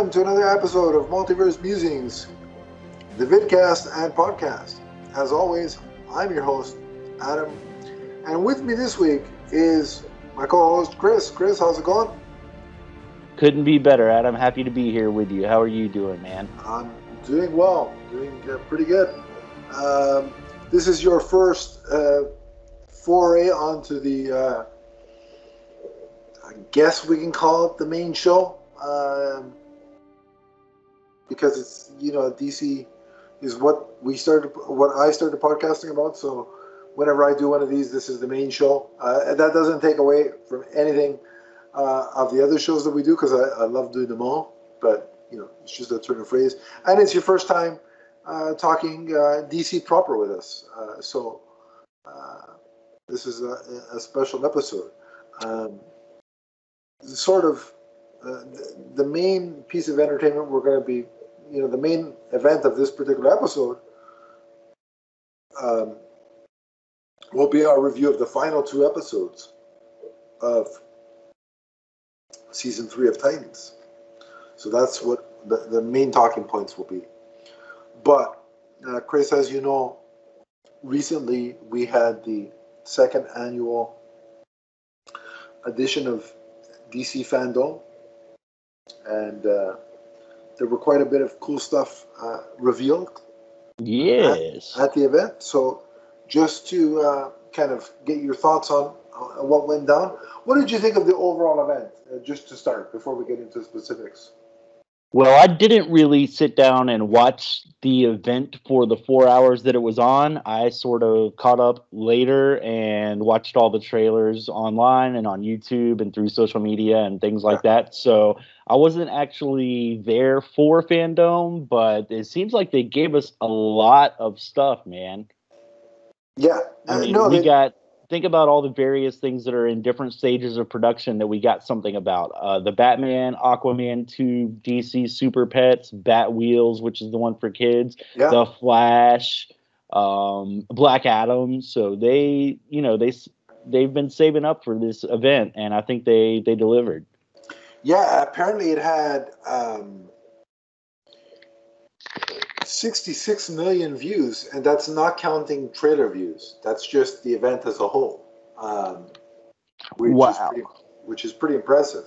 welcome to another episode of Multiverse Musings, the vidcast and podcast. As always, I'm your host, Adam, and with me this week is my co-host, Chris. Chris, how's it going? Couldn't be better, Adam. Happy to be here with you. How are you doing, man? I'm doing well, doing pretty good. This is your first foray onto the, I guess we can call it the main show. Because it's, DC is what I started podcasting about. So whenever I do one of these, this is the main show. That doesn't take away from anything of the other shows that we do, because I love doing them all. But, it's just a turn of phrase. And it's your first time talking DC proper with us. So this is a special episode. The main piece of entertainment we're going to be, the main event of this particular episode will be our review of the final two episodes of Season 3 of Titans. So that's what the main talking points will be. But, Chris, as you know, recently we had the second annual edition of DC FanDome, and there were quite a bit of cool stuff revealed. Yes. At the event. So just to kind of get your thoughts on what went down, what did you think of the overall event, just to start, before we get into specifics? Well, I didn't really sit down and watch the event for the 4 hours that it was on. I sort of caught up later and watched all the trailers online and on YouTube and through social media and things like that. So I wasn't actually there for FanDome, but it seems like they gave us a lot of stuff, man. Yeah. I mean, think about all the various things that are in different stages of production that we got something about. The Batman, Aquaman 2, DC Super Pets, Bat Wheels, which is the one for kids, The Flash, Black Adam. So they've been saving up for this event, and I think they delivered. Yeah, apparently it had 66 million views, and that's not counting trailer views. That's just the event as a whole, which is pretty impressive.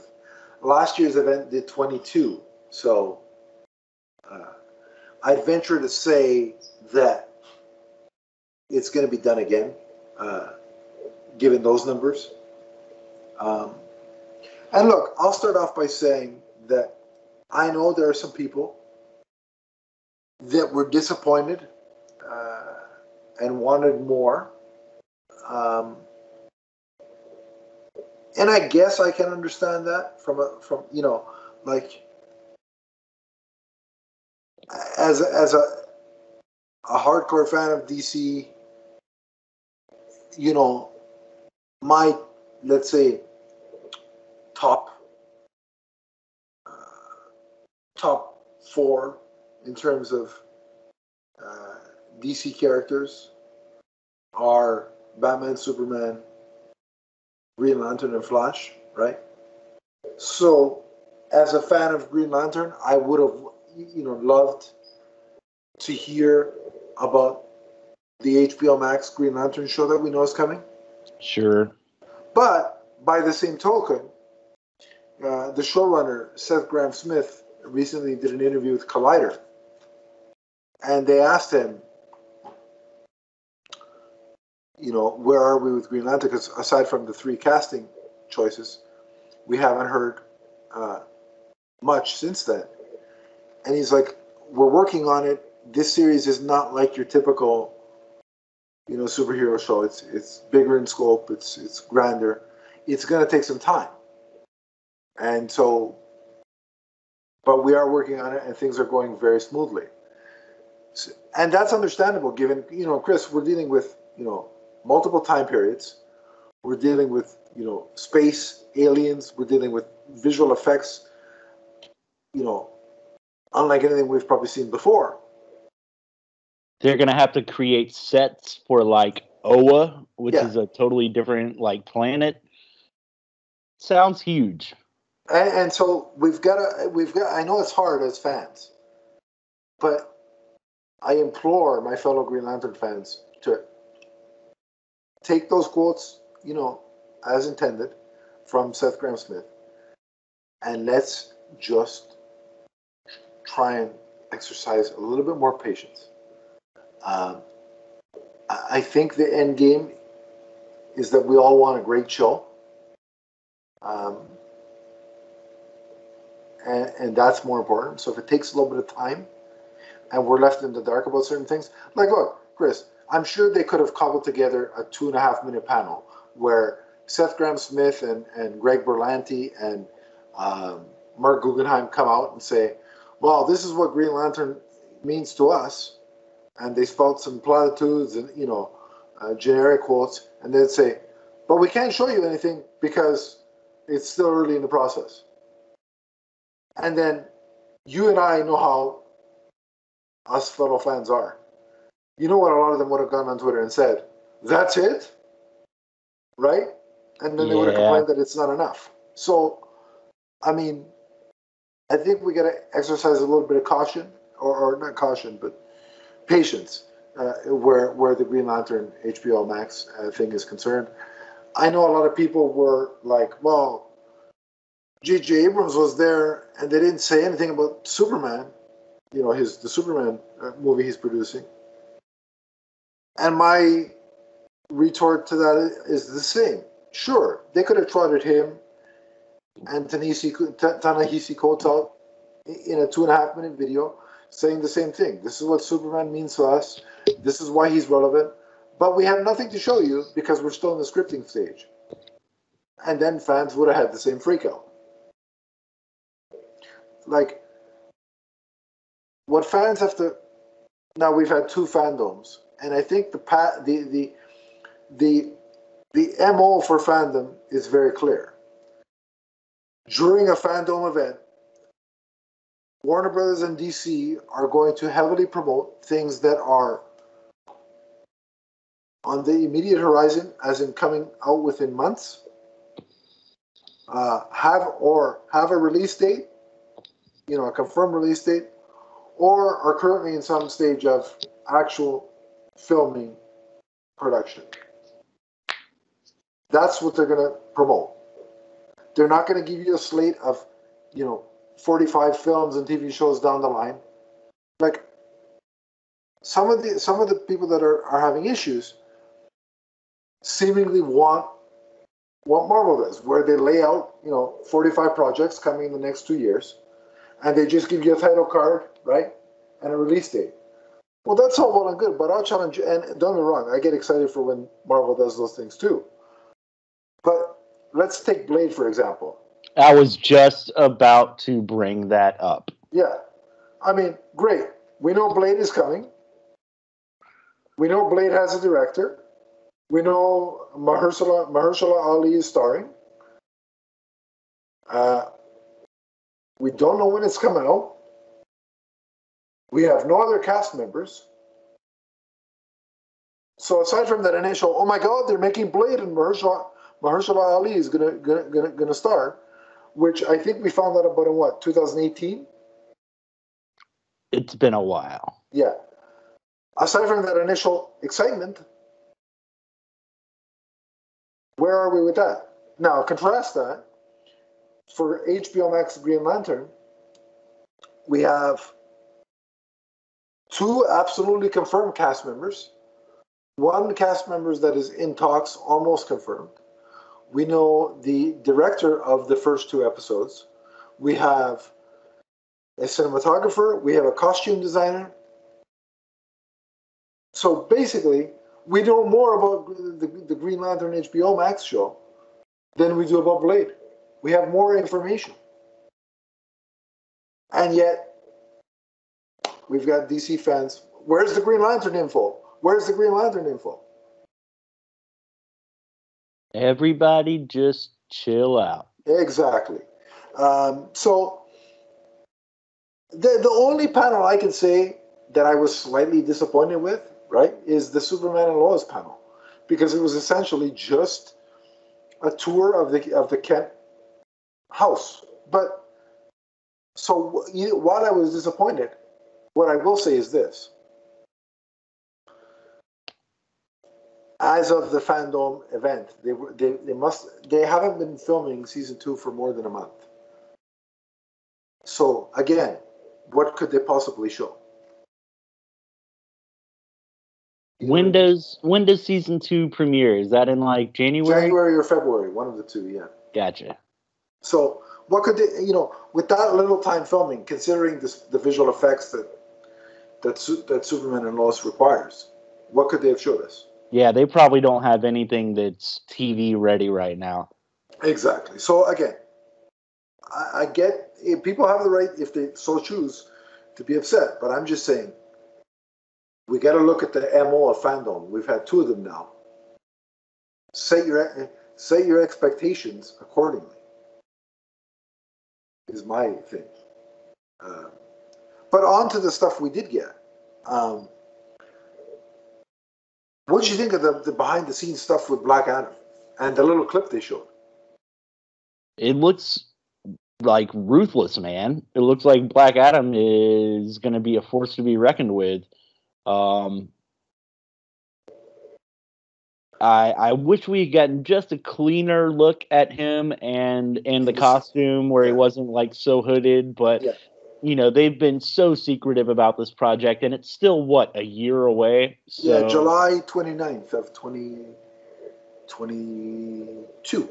Last year's event did 22, so I'd venture to say that it's going to be done again, given those numbers. And look, I'll start off by saying that I know there are some people that were disappointed and wanted more. And I guess I can understand that from as a hardcore fan of DC, my, let's say, top 4 in terms of DC characters are Batman, Superman, Green Lantern, and Flash, right? So, as a fan of Green Lantern, I would have, loved to hear about the HBO Max Green Lantern show that we know is coming. Sure. But, by the same token, the showrunner, Seth Grahame-Smith, recently did an interview with Collider. And they asked him, where are we with Green Lantern? Because aside from the 3 casting choices, we haven't heard much since then. And he's like, we're working on it. This series is not like your typical, superhero show. It's bigger in scope. It's grander. It's going to take some time. And so, but we are working on it, and things are going very smoothly. So, and that's understandable, given, Chris, we're dealing with, multiple time periods. We're dealing with, space, aliens. We're dealing with visual effects, unlike anything we've probably seen before. They're going to have to create sets for, Oa, which is a totally different, planet. Sounds huge. And so we've got. I know it's hard as fans, but I implore my fellow Green Lantern fans to take those quotes, as intended, from Seth Grahame-Smith, and let's just try and exercise a little bit more patience. I think the end game is that we all want a great show. And that's more important. So if it takes a little bit of time and we're left in the dark about certain things, like, look, Chris, I'm sure they could have cobbled together a 2.5-minute panel where Seth Grahame-Smith and Greg Berlanti and Mark Guggenheim come out and say, well, this is what Green Lantern means to us. And they spout some platitudes and, generic quotes. And they'd say, but we can't show you anything because it's still early in the process. And then you and I know how us fellow fans are. You know what a lot of them would have gone on Twitter and said, that's it? Right? And then they would have complained that it's not enough. So, I mean, I think we got to exercise a little bit of caution, or not caution, but patience, where the Green Lantern HBO Max thing is concerned. I know a lot of people were like, well, J.J. Abrams was there and they didn't say anything about Superman, the Superman movie he's producing. And my retort to that is the same. Sure, they could have trotted him and Ta-Nehisi Coates out in a 2.5-minute video saying the same thing. This is what Superman means to us. This is why he's relevant. But we have nothing to show you because we're still in the scripting stage. And then fans would have had the same freakout. Like, what fans have to... Now, we've had 2 fandomes. And I think the MO for fandom is very clear. During a fandom event, Warner Brothers and DC are going to heavily promote things that are on the immediate horizon, as in coming out within months, have a release date, a confirmed release date, or are currently in some stage of actual filming production. That's what they're going to promote. They're not going to give you a slate of, 45 films and TV shows down the line. Like, some of the people that are having issues seemingly want what Marvel does, where they lay out, 45 projects coming in the next 2 years, and they just give you a title card, right, and a release date. Well, that's all well and good, but I'll challenge you, and don't get me wrong, I get excited for when Marvel does those things too. But let's take Blade, for example. I was just about to bring that up. Yeah. I mean, great. We know Blade is coming. We know Blade has a director. We know Mahershala Ali is starring. We don't know when it's coming out. We have no other cast members. So aside from that initial, oh my God, they're making Blade and Mahershala Ali is gonna star, which I think we found out about in what, 2018? It's been a while. Yeah. Aside from that initial excitement, where are we with that? Now, contrast that. For HBO Max Green Lantern, we have 2 absolutely confirmed cast members. 1 cast member that is in talks, almost confirmed. We know the director of the first 2 episodes. We have a cinematographer. We have a costume designer. So basically, we know more about the Green Lantern HBO Max show than we do about Blade. We have more information. And yet, we've got DC fans. Where's the Green Lantern info? Where's the Green Lantern info? Everybody just chill out. Exactly. So, the only panel I can say that I was slightly disappointed with, right, is the Superman and Lois panel. Because it was essentially just a tour of the Kent house. But so while I was disappointed, what I will say is this: as of the FanDome event, they haven't been filming season 2 for more than a month. So again, what could they possibly show? When does season 2 premiere? Is that in like January? January or February, one of the two, yeah. Gotcha. So what could they, with that little time filming, considering the visual effects that Superman and Lois requires, what could they have showed us? Yeah, they probably don't have anything that's TV ready right now. Exactly. So again, I get people have the right, if they so choose, to be upset, but I'm just saying we got to look at the MO of FanDome. We've had 2 of them now. Set your expectations accordingly. Is my thing. But on to the stuff we did get. What did you think of the behind the scenes stuff with Black Adam and the little clip they showed? It looks like ruthless, man. It looks like Black Adam is going to be a force to be reckoned with. I wish we had gotten just a cleaner look at him and the costume where he wasn't like so hooded, but they've been so secretive about this project, and it's still a year away. So July 29th of 2022.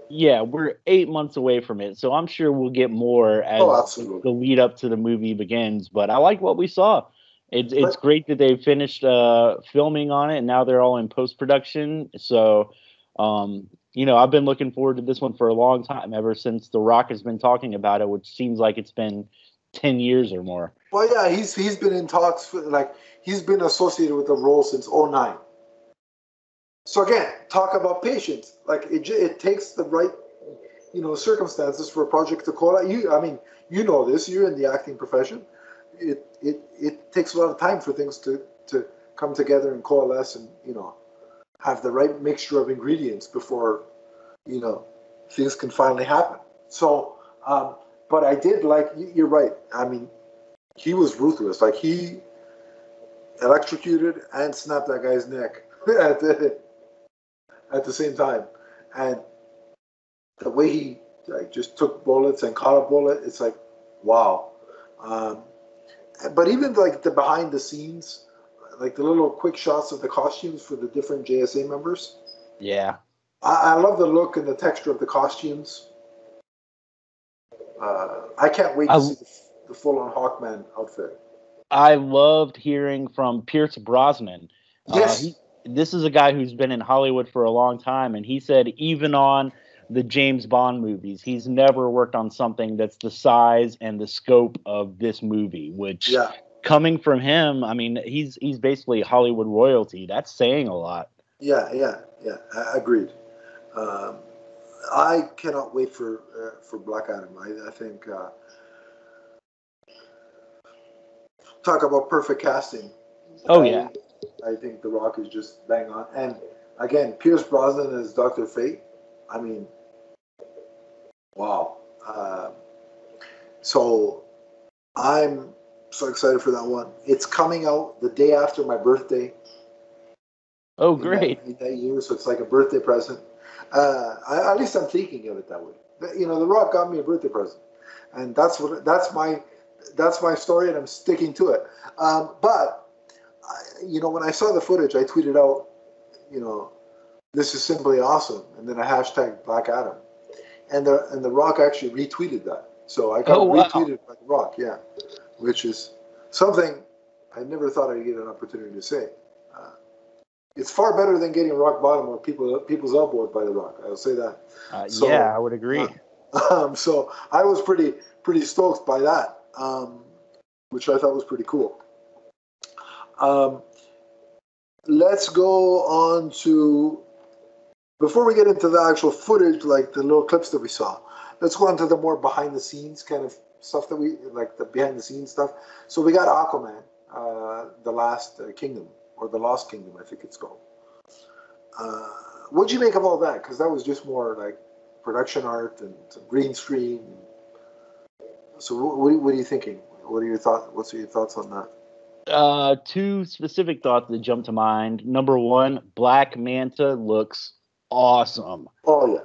Yeah, we're 8 months away from it, so I'm sure we'll get more as the lead up to the movie begins. But I like what we saw. It's great that they finished filming on it, and now they're all in post production. So, I've been looking forward to this one for a long time, ever since The Rock has been talking about it, which seems like it's been 10 years or more. Well, yeah, he's been in talks, he's been associated with the role since 2009. So again, talk about patience. It takes the right, circumstances for a project to call out. You know this. You're in the acting profession. It takes a lot of time for things to come together and coalesce, and have the right mixture of ingredients before things can finally happen. So, but I did like. You're right. He was ruthless. He electrocuted and snapped that guy's neck at the same time, and the way he just took bullets and caught a bullet, it's like, wow. But even the behind the scenes, the little quick shots of the costumes for the different JSA members. Yeah, I love the look and the texture of the costumes. I can't wait to see the full-on Hawkman outfit. I loved hearing from Pierce Brosnan. Yes. This is a guy who's been in Hollywood for a long time, and he said even on the James Bond movies, he's never worked on something that's the size and the scope of this movie, which coming from him, he's basically Hollywood royalty. That's saying a lot. Yeah, agreed. I cannot wait for Black Adam. I think talk about perfect casting. Yeah. I think The Rock is just bang on. And again, Pierce Brosnan as Dr. Fate. Wow. So I'm so excited for that one. It's coming out the day after my birthday. Oh, great. In that year, so it's like a birthday present. At least I'm thinking of it that way. The Rock got me a birthday present. And that's my story, and I'm sticking to it. But when I saw the footage, I tweeted out, this is simply awesome, and then a hashtag Black Adam, and the Rock actually retweeted that. So I got retweeted by the Rock, which is something I never thought I'd get an opportunity to say. It's far better than getting rock bottom or people's elbowed by the Rock. I'll say that. I would agree. So I was pretty stoked by that, which I thought was pretty cool. Let's go on to, before we get into the actual footage, the little clips that we saw, let's go on to the more behind the scenes kind of stuff that we the behind the scenes stuff. So we got Aquaman, the Last Kingdom, or the Lost Kingdom, I think it's called. What'd you make of all that? Because that was just more production art and some green screen. So what are you thinking? What are your thoughts? What's your thoughts on that? Two specific thoughts that jump to mind. Number one, Black Manta looks awesome. Oh yeah,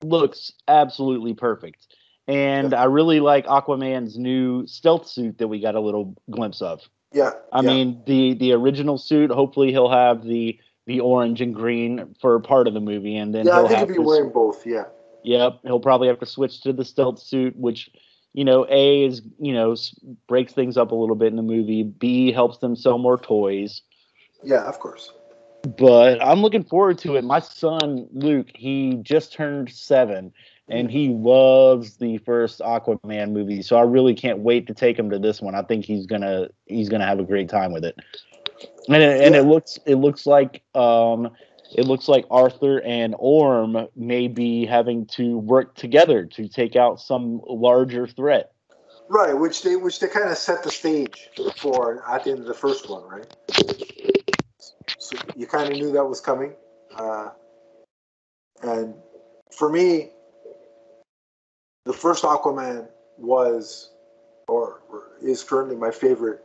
Looks absolutely perfect. yeah, And I really like Aquaman's new stealth suit that we got a little glimpse of. yeah, I yeah, mean, the original suit, hopefully he'll have the orange and green for part of the movie, and then yeah. I he'll think he'd have be to wearing both. Yeah, yep, he'll probably have to switch to the stealth suit, which, you know, A is, you know, breaks things up a little bit in the movie. B helps them sell more toys. yeah, of course. But I'm looking forward to it. My son Luke, he just turned 7, and Mm. he loves the first Aquaman movie. So I really can't wait to take him to this one. I think he's gonna have a great time with it. And Yeah, it looks like Arthur and Orm may be having to work together to take out some larger threat. right. Which they kind of set the stage for at the end of the first one, right? So you kind of knew that was coming. Uh, and for me, the first Aquaman was or is currently my favorite,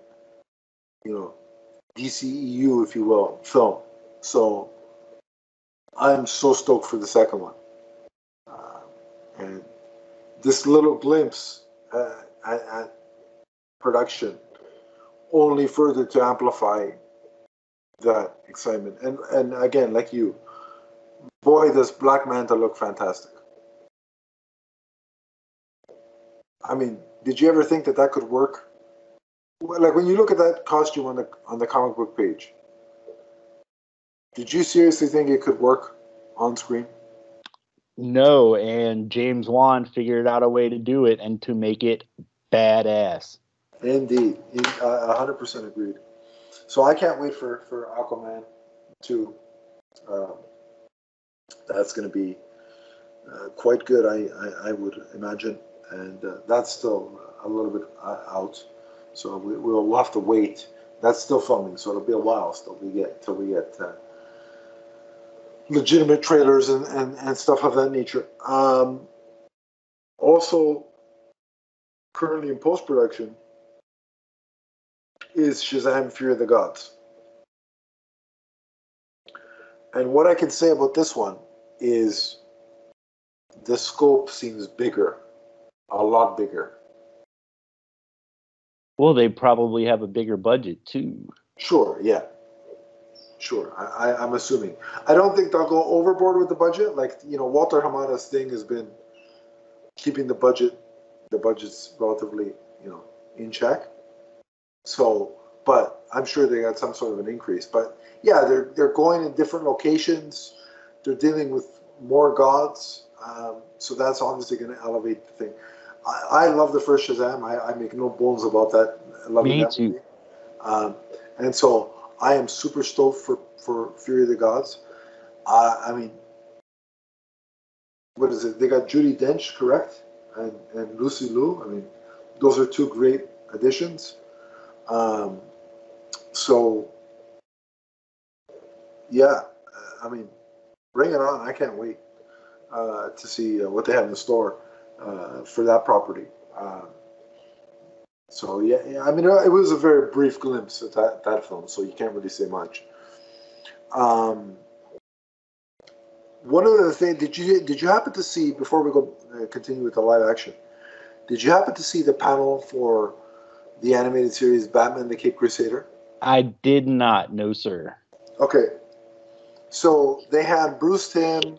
you know, DCEU, if you will, film. So I'm so stoked for the second one. Uh, and this little glimpse at production only further to amplify that excitement. And again, like you, boy, does Black Manta look fantastic. I mean, did you ever think that that could work? Like when you look at that costume on the comic book page, did you seriously think it could work on screen? No, and James Wan figured out a way to do it and to make it badass. Indeed, 100% agreed. So I can't wait for Aquaman 2. Um, that's going to be quite good, I would imagine, and that's still a little bit out. So we'll have to wait. That's still filming, so it'll be a while still. We get till we get legitimate trailers and stuff of that nature. Also, currently in post production is Shazam: Fury of the Gods. And what I can say about this one is the scope seems bigger, a lot bigger. Well, they probably have a bigger budget too. Sure, yeah, sure. I'm assuming. I don't think they'll go overboard with the budget. Like, you know, Walter Hamada's thing has been keeping the budget's relatively, you know, in check. So, but I'm sure they got some sort of an increase. But yeah, they're going in different locations. They're dealing with more gods. So that's obviously going to elevate the thing. I love the first Shazam. I make no bones about that. Loving Me that too. movie. Um, and so I am super stoked for Fury of the Gods. I mean, what is it? They got Judy Dench, correct? And Lucy Liu. I mean, those are two great additions. Um, so yeah, I mean, bring it on. I can't wait to see what they have in store for that property. So yeah, I mean, it was a very brief glimpse at that film, so you can't really say much. Um, One other thing, did you happen to see before we go continue with the live action? Did you happen to see the panel for the animated series Batman: The Cape Crusader? I did not, no sir. Okay, so they had Bruce Timm,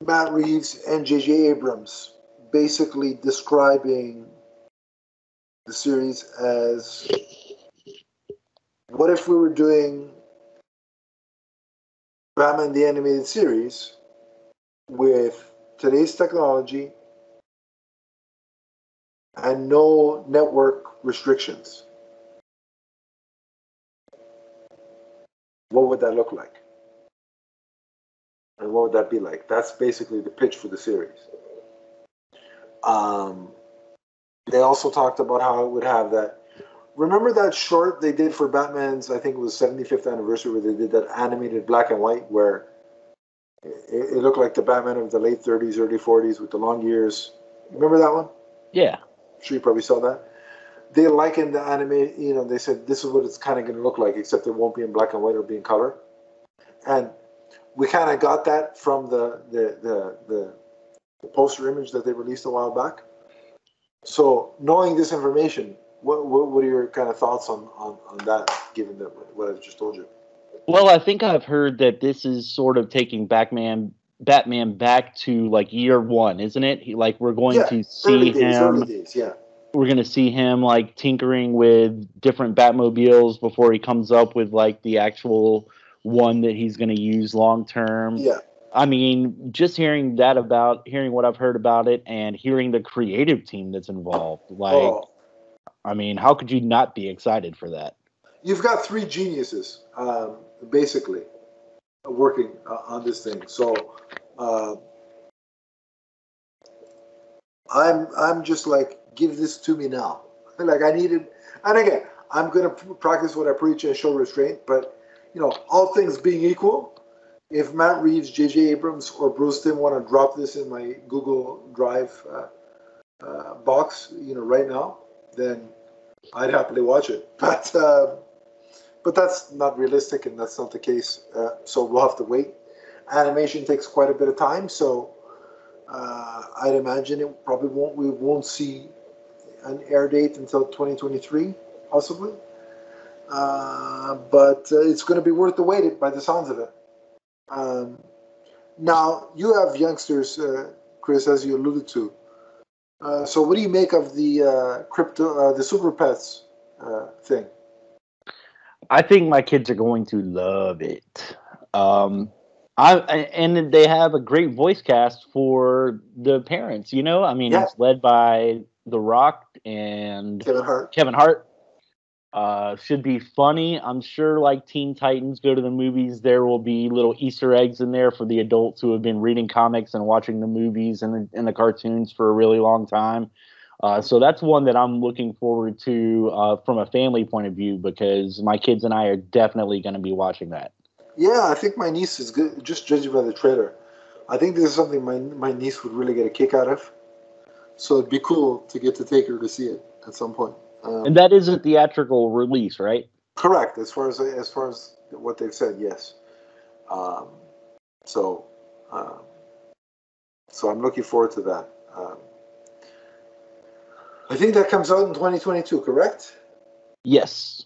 Matt Reeves, and J.J. Abrams basically describing the series as what if we were doing Batman the Animated Series with today's technology and no network restrictions? What would that look like? And what would that be like? That's basically the pitch for the series. Um, they also talked about how it would have that. Remember that short they did for Batman's, I think it was 75th anniversary, where they did that animated black and white, where it looked like the Batman of the late 30s, early 40s with the long ears. Remember that one? Yeah. sure you probably saw that. They likened the anime, they said this is what it's kind of going to look like, except it won't be in black and white, it'll be in color. And we kind of got that from the poster image that they released a while back. So knowing this information, what are your kind of thoughts on that, given that what I've just told you? Well, I think I've heard that this is sort of taking Batman back to like year one, isn't it? We're going to see early days, yeah. We're going to see him like tinkering with different Batmobiles before he comes up with like the actual one that he's going to use long term. Yeah. I mean, just hearing what I've heard about it and hearing the creative team that's involved, I mean, how could you not be excited for that? You've got three geniuses, basically, working on this thing. So I'm just like, give this to me now. Like I need it. And again, I'm going to practice what I preach and show restraint. But all things being equal, if Matt Reeves, J.J. Abrams, or Bruce Timm want to drop this in my Google Drive box, right now, then I'd happily watch it. But that's not realistic, and that's not the case. So we'll have to wait. Animation takes quite a bit of time, so I'd imagine we won't see an air date until 2023, possibly. But it's going to be worth the wait by the sounds of it. Now, you have youngsters, Chris, as you alluded to. So what do you make of the Super Pets thing? I think my kids are going to love it. And they have a great voice cast for the parents. I mean, It's led by The Rock and Kevin Hart. Should be funny. I'm sure, like Teen Titans Go to the Movies, there will be little Easter eggs in there for the adults who have been reading comics and watching the movies and the cartoons for a really long time. So that's one that I'm looking forward to from a family point of view, because my kids and I are definitely going to be watching that. Yeah, I think my niece is good, just judging by the trailer. I think this is something my niece would really get a kick out of. So it'd be cool to get to take her to see it at some point. And that is a theatrical release, right? Correct, as far as what they've said, yes. So I'm looking forward to that. I think that comes out in 2022, correct? Yes.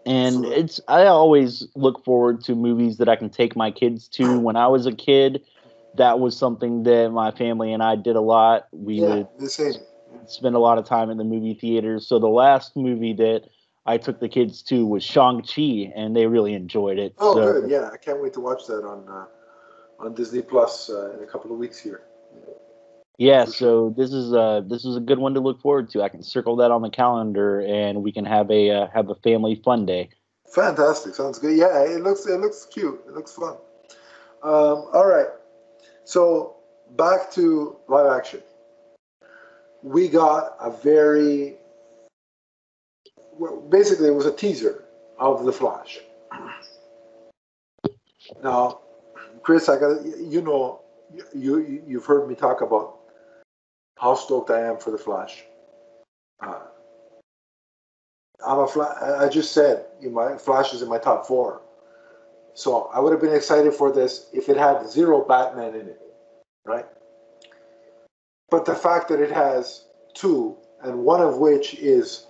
And I always look forward to movies that I can take my kids to. When I was a kid, that was something that my family and I did a lot. We would spend a lot of time in the movie theaters. So the last movie that I took the kids to was Shang-Chi, and they really enjoyed it. Oh, good. Yeah, I can't wait to watch that on Disney Plus in a couple of weeks here. Yeah, so this is a good one to look forward to. I can circle that on the calendar, and we can have a family fun day. Fantastic, sounds good. Yeah, it looks cute. It looks fun. All right, so back to live action. We got basically it was a teaser of The Flash. Now, Chris, you've heard me talk about how stoked I am for The Flash. I just said my Flash is in my top 4. So I would have been excited for this if it had 0 Batman in it, right? But the fact that it has 2, and one of which is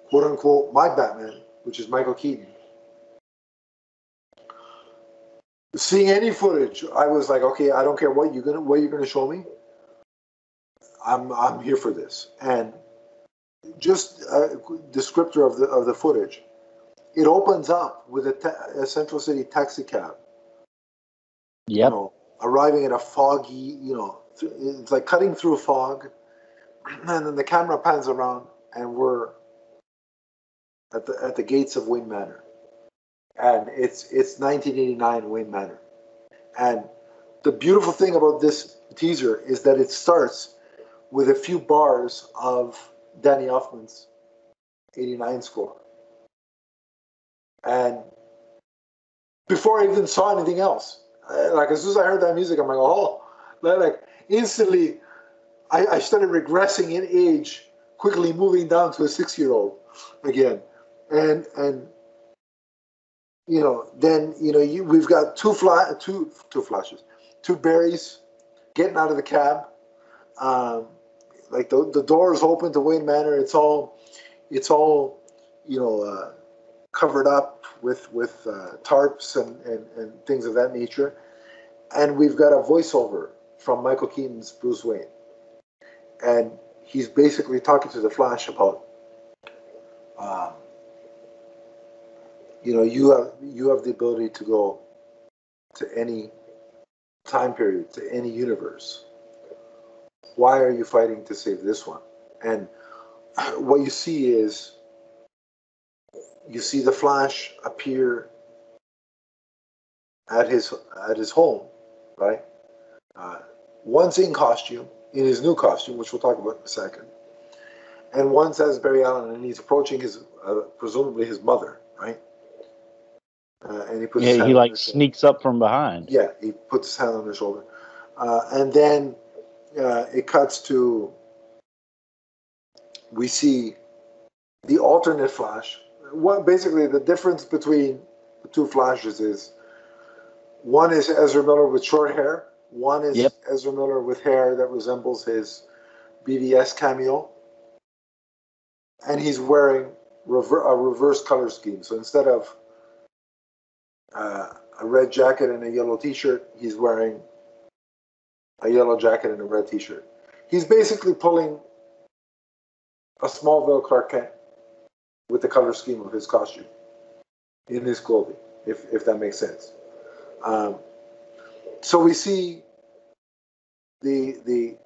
quote unquote my Batman, which is Michael Keaton. Seeing any footage, I was like, okay, I don't care what you're gonna show me. I'm here for this. And just a descriptor of the footage. It opens up with a Central City taxi cab. Yep. Arriving in a foggy, it's like cutting through fog, and then the camera pans around, and we're at the gates of Wayne Manor, and it's 1989 Wayne Manor, and the beautiful thing about this teaser is that it starts with a few bars of Danny Elfman's '89 score, and before I even saw anything else, like as soon as I heard that music, I'm like, oh, like instantly, I started regressing in age, quickly moving down to a 6-year-old again, and then we've got two flashes, two Barrys getting out of the cab. Like the door is open to Wayne Manor. It's all covered up with tarps and things of that nature. And we've got a voiceover from Michael Keaton's Bruce Wayne. And he's basically talking to the Flash about, you have the ability to go to any time period, to any universe. Why are you fighting to save this one? And what you see is, you see the Flash appear at his home, right? One's in costume, in his new costume, which we'll talk about in a second, and one says Barry Allen, and he's approaching his presumably his mother, right? And he puts his hand he on like her sneaks up from behind. Yeah, he puts his hand on her shoulder, and then it cuts to, we see the alternate Flash. What basically the difference between the two Flashes is, one is Ezra Miller with short hair. One is Ezra Miller with hair that resembles his BVS cameo. And he's wearing a reverse color scheme. So instead of a red jacket and a yellow t-shirt, he's wearing a yellow jacket and a red t-shirt. He's basically pulling a Smallville Clark Kent with the color scheme of his costume in his clothing, if that makes sense. So we see the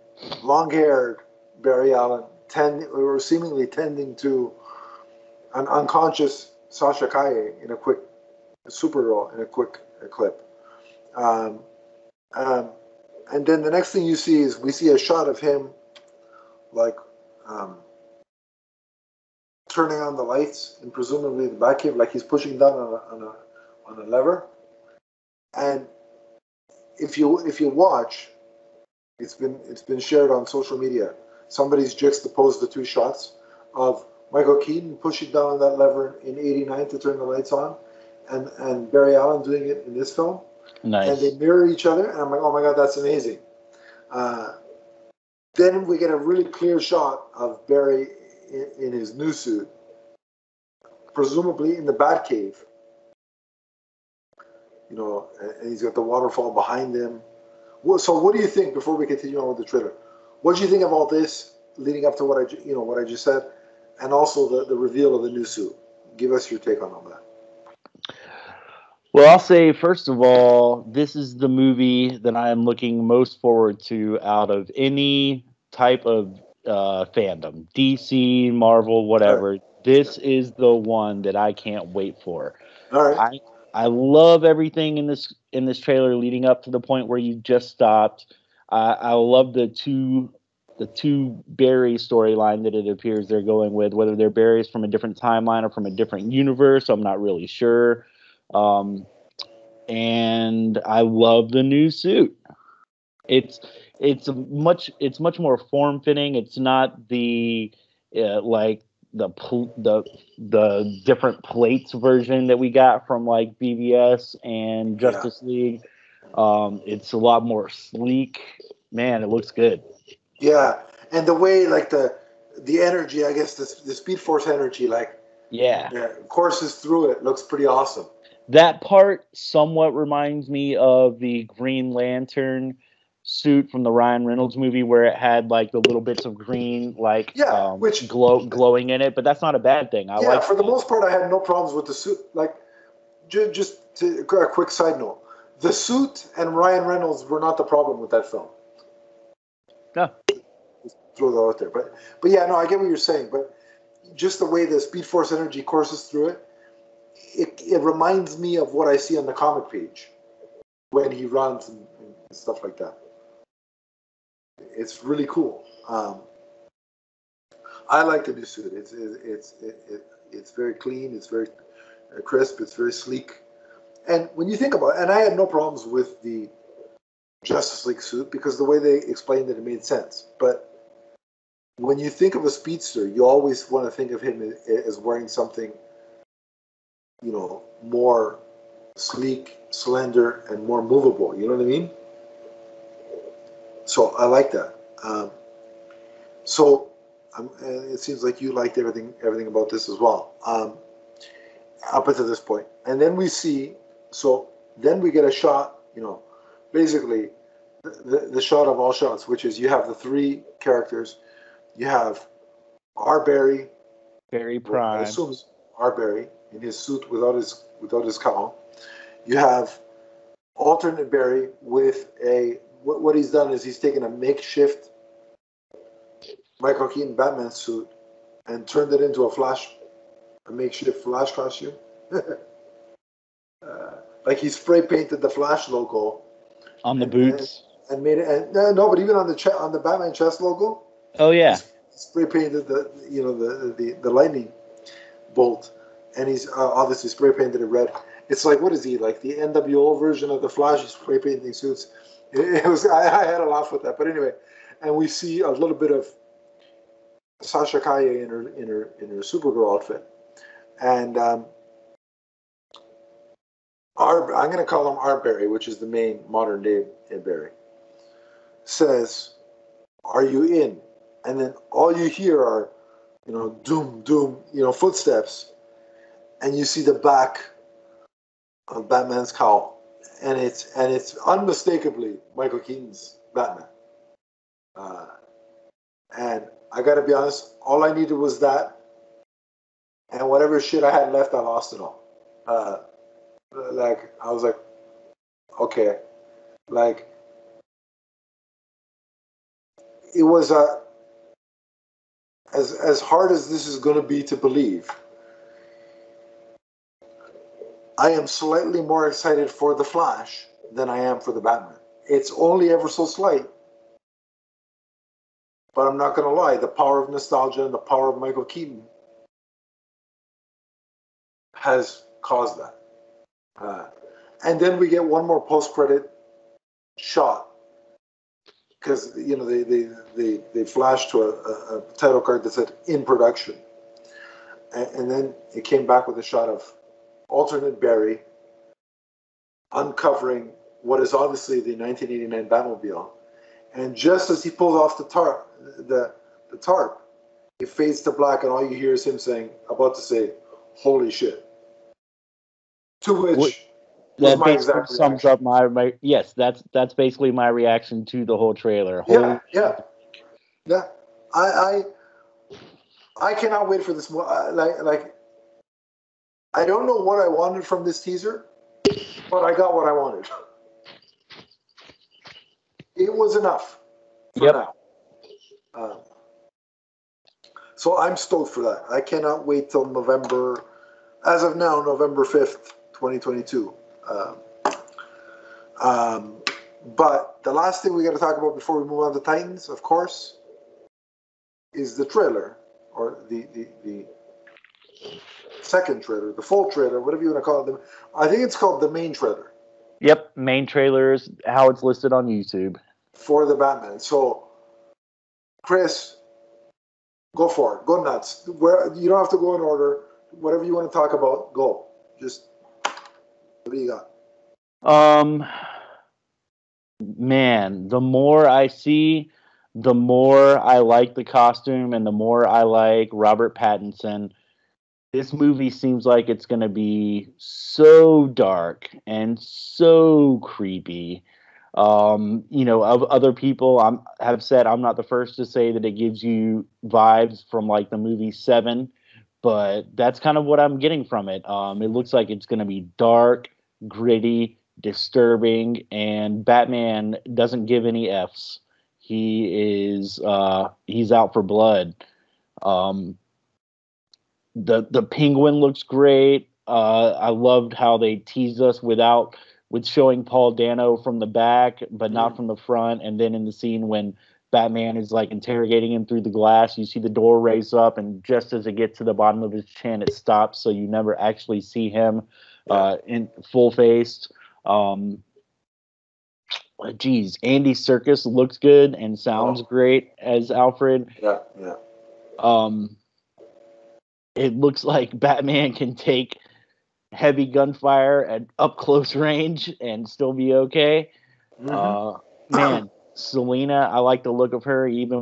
long-haired Barry Allen seemingly tending to an unconscious Sasha Kaye in a quick Supergirl in a quick clip. And then the next thing you see is, we see a shot of him like turning on the lights in presumably the Batcave, like he's pushing down on a lever. And if you watch, it's been shared on social media. Somebody's juxtaposed the two shots of Michael Keaton pushing down on that lever in '89 to turn the lights on, and Barry Allen doing it in this film. Nice. And they mirror each other, and I'm like, oh my god, that's amazing. Then we get a really clear shot of Barry in his new suit, presumably in the Batcave. And he's got the waterfall behind him. So what do you think, before we continue on with the trailer? What do you think of all this leading up to what I just said, and also the reveal of the new suit? Give us your take on all that. Well, I'll say, first of all, this is the movie that I am looking most forward to out of any type of fandom, DC, Marvel, whatever. Right. This is the one that I can't wait for. All right. I love everything in this trailer leading up to the point where you just stopped. I love the two Barry storyline that it appears they're going with, whether they're Barrys from a different timeline or from a different universe. I'm not really sure. And I love the new suit. It's much more form fitting. It's not the like the different plates version that we got from like BVS and Justice League. It's a lot more sleek. Man, it looks good. Yeah, and the way, like the energy, I guess the Speed Force energy, like courses through it, looks pretty awesome. That part somewhat reminds me of the Green Lantern suit from the Ryan Reynolds movie, where it had like the little bits of green, like which glowing in it. But that's not a bad thing. For the most part, I had no problems with the suit. Like, just a quick side note: the suit and Ryan Reynolds were not the problem with that film. No, just throw that out there. But yeah, no, I get what you're saying. But just the way the Speed Force energy courses through it. It reminds me of what I see on the comic page when he runs and stuff like that. It's really cool. I like the new suit. It's very clean. It's very crisp. It's very sleek. And when you think about it, and I had no problems with the Justice League suit because the way they explained it made sense. But when you think of a speedster, you always want to think of him as wearing something, more sleek, slender, and more movable. You know what I mean? So I like that. So and it seems like you liked everything about this as well, up until this point. And then we see, then we get a shot, basically the shot of all shots, which is you have the three characters. You have R. Barry, Barry I Prime. assume it's R. Barry in his suit without his cowl. You have alternate Barry with what he's done is he's taken a makeshift Michael Keaton Batman suit and turned it into a makeshift Flash costume. Like he spray painted the Flash logo on the boots and made it. And no, but even on the Batman chest logo. Oh yeah, he spray painted the lightning bolt, and he's obviously spray painted it red. It's like, what is he, like the NWO version of the Flash? He's spray painting suits. It was I had a laugh with that, but anyway, and we see a little bit of Sasha Kaye in her Supergirl outfit, and I'm going to call him Art Barry, which is the main modern day Barry, says, "Are you in?" And then all you hear are, doom, doom, footsteps, and you see the back of Batman's cowl, and it's unmistakably Michael Keaton's Batman. And I got to be honest, all I needed was that, and whatever shit I had left, I lost it all. Like I was like, okay, like it was as hard as this is going to be to believe. I am slightly more excited for the Flash than I am for the Batman. It's only ever so slight, but I'm not going to lie. The power of nostalgia and the power of Michael Keaton has caused that. And then we get one more post-credit shot because they flashed to a title card that said "in production," and then it came back with a shot of alternate Barry uncovering what is obviously the 1989 Batmobile, and just as he pulls off the tarp, it fades to black, and all you hear is him about to say, "Holy shit!" To which was my exact sums reaction. up my yes. That's basically my reaction to the whole trailer. Yeah. I cannot wait for this. Like I don't know what I wanted from this teaser, but I got what I wanted. It was enough for now. So I'm stoked for that. I cannot wait till November. As of now, November 5th, 2022. But the last thing we got to talk about before we move on to Titans, of course, is the trailer, or the second trailer, the full trailer, whatever you want to call it. I think it's called the main trailer. Yep, main trailer is how it's listed on YouTube. For the Batman. So, Chris, go for it. Go nuts. You don't have to go in order. Whatever you want to talk about, go. Just, what do you got? Man, the more I see, the more I like the costume and the more I like Robert Pattinson. This movie seems like it's going to be so dark and so creepy. Of other people have said, I'm not the first to say that it gives you vibes from like the movie Seven, but that's kind of what I'm getting from it. It looks like it's going to be dark, gritty, disturbing, and Batman doesn't give any Fs. He's out for blood. The Penguin looks great. I loved how they teased us with showing Paul Dano from the back, but not from the front. And then in the scene when Batman is like interrogating him through the glass, you see the door raise up, and just as it gets to the bottom of his chin, it stops, so you never actually see him in full faced. geez, Andy Serkis looks good and sounds great as Alfred. Yeah. It looks like Batman can take heavy gunfire at up close range and still be okay. Man, Selena, I like the look of her even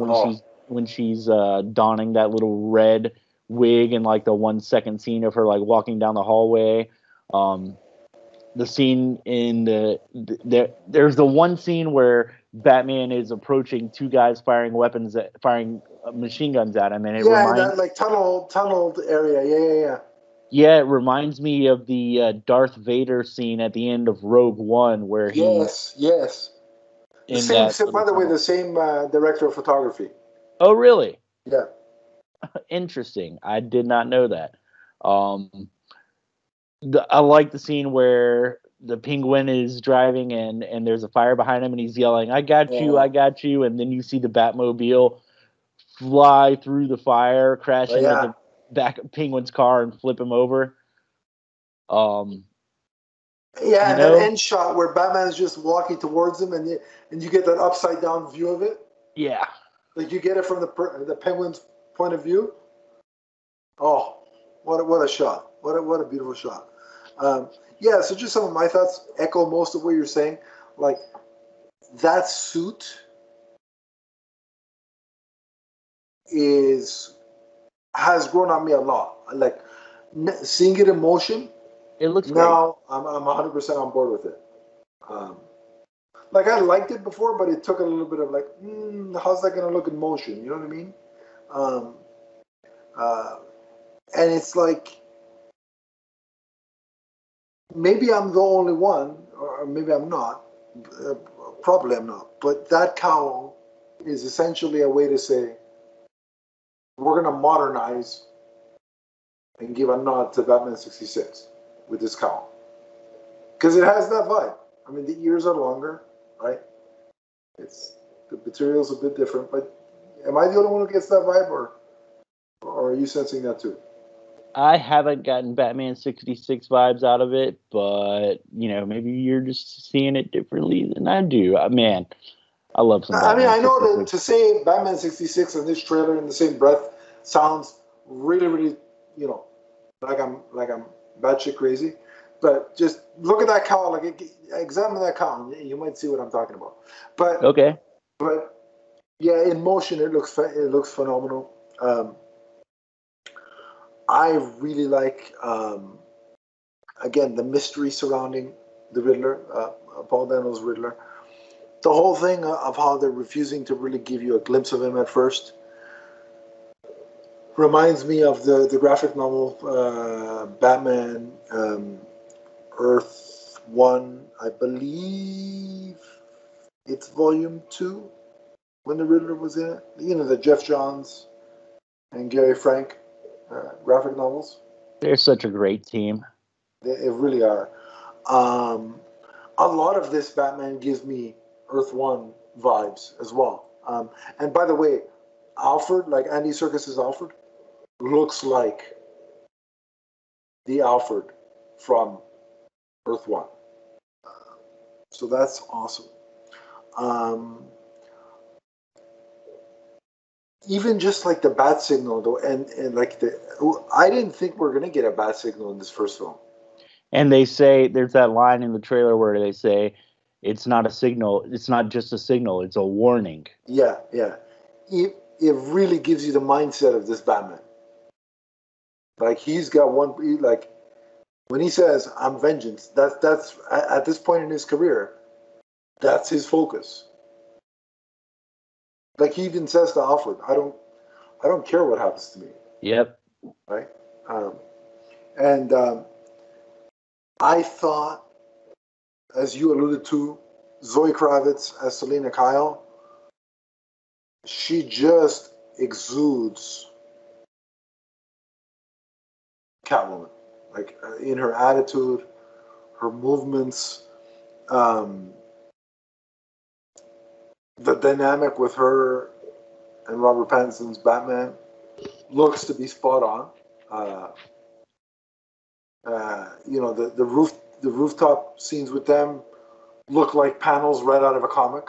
when she's donning that little red wig in like the 1 second scene of her like walking down the hallway. The scene in there's the one scene where Batman is approaching two guys firing machine guns at him, and it reminds that like tunneled area. Yeah. Yeah, it reminds me of the Darth Vader scene at the end of Rogue One, where yes. The same, by the way, the same director of photography. Oh, really? Yeah. Interesting. I did not know that. I like the scene where the Penguin is driving and there's a fire behind him and he's yelling, I got you, and then you see the Batmobile fly through the fire, crash into the back of Penguin's car and flip him over. And that end shot where Batman is just walking towards him and you get that upside down view of it. Yeah. Like you get it from the Penguin's point of view. Oh, what a shot. What a beautiful shot. So just some of my thoughts echo most of what you're saying. Like that suit has grown on me a lot. Like seeing it in motion. It looks now great. I'm 100% on board with it. Like I liked it before, but it took a little bit of like, how's that going to look in motion? You know what I mean? And it's like, maybe I'm the only one, or maybe I'm not. Probably I'm not. But that cowl is essentially a way to say, we're going to modernize and give a nod to Batman 66 with this cowl. Because it has that vibe. I mean, the ears are longer, right? The material's a bit different, but am I the only one who gets that vibe, or are you sensing that too? I haven't gotten Batman 66 vibes out of it, but maybe you're just seeing it differently than I do. Man, I love some Batman. I know that to say Batman 66 in this trailer in the same breath sounds really, really, like I'm batshit crazy. But just look at that cowl, examine that cowl, and you might see what I'm talking about. But okay. But yeah, in motion it looks phenomenal. I really like again the mystery surrounding the Riddler, Paul Dano's Riddler. The whole thing of how they're refusing to really give you a glimpse of him at first reminds me of the graphic novel Batman Earth 1, I believe it's volume 2 when the Riddler was in it. The Jeff Johns and Gary Frank graphic novels. They're such a great team. They really are. A lot of this Batman gives me Earth 1 vibes as well. And by the way, Alfred, like Andy Serkis's Alfred, looks like the Alfred from Earth 1. So that's awesome. Even just like the bat signal though, and like I didn't think we were gonna get a bat signal in this first film. And they say there's that line in the trailer where they say it's not a signal, it's not just a signal, it's a warning. Yeah. It really gives you the mindset of this Batman. Like he's got like when he says I'm vengeance, that's at this point in his career, that's his focus. Like he even says to Alfred, I don't care what happens to me. Yep. Right? I thought, as you alluded to, Zoe Kravitz as Selena Kyle, she just exudes Catwoman. Like in her attitude, her movements, the dynamic with her and Robert Pattinson's Batman looks to be spot on. The rooftop scenes with them, look like panels right out of a comic.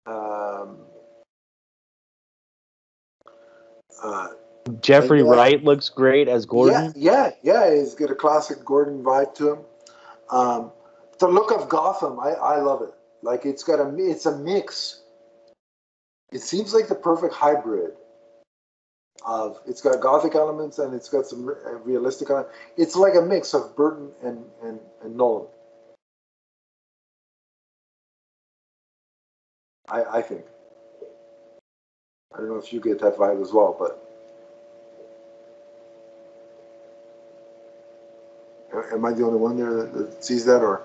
Um, Jeffrey and Wright looks great as Gordon. yeah. He's got a classic Gordon vibe to him. Um, the look of Gotham, I love it. Like it's a mix. It seems like the perfect hybrid of it's got Gothic elements and it's got some realistic elements. It's like a mix of Burton and Nolan. I think. I don't know if you get that vibe as well, but am I the only one there that sees that, or?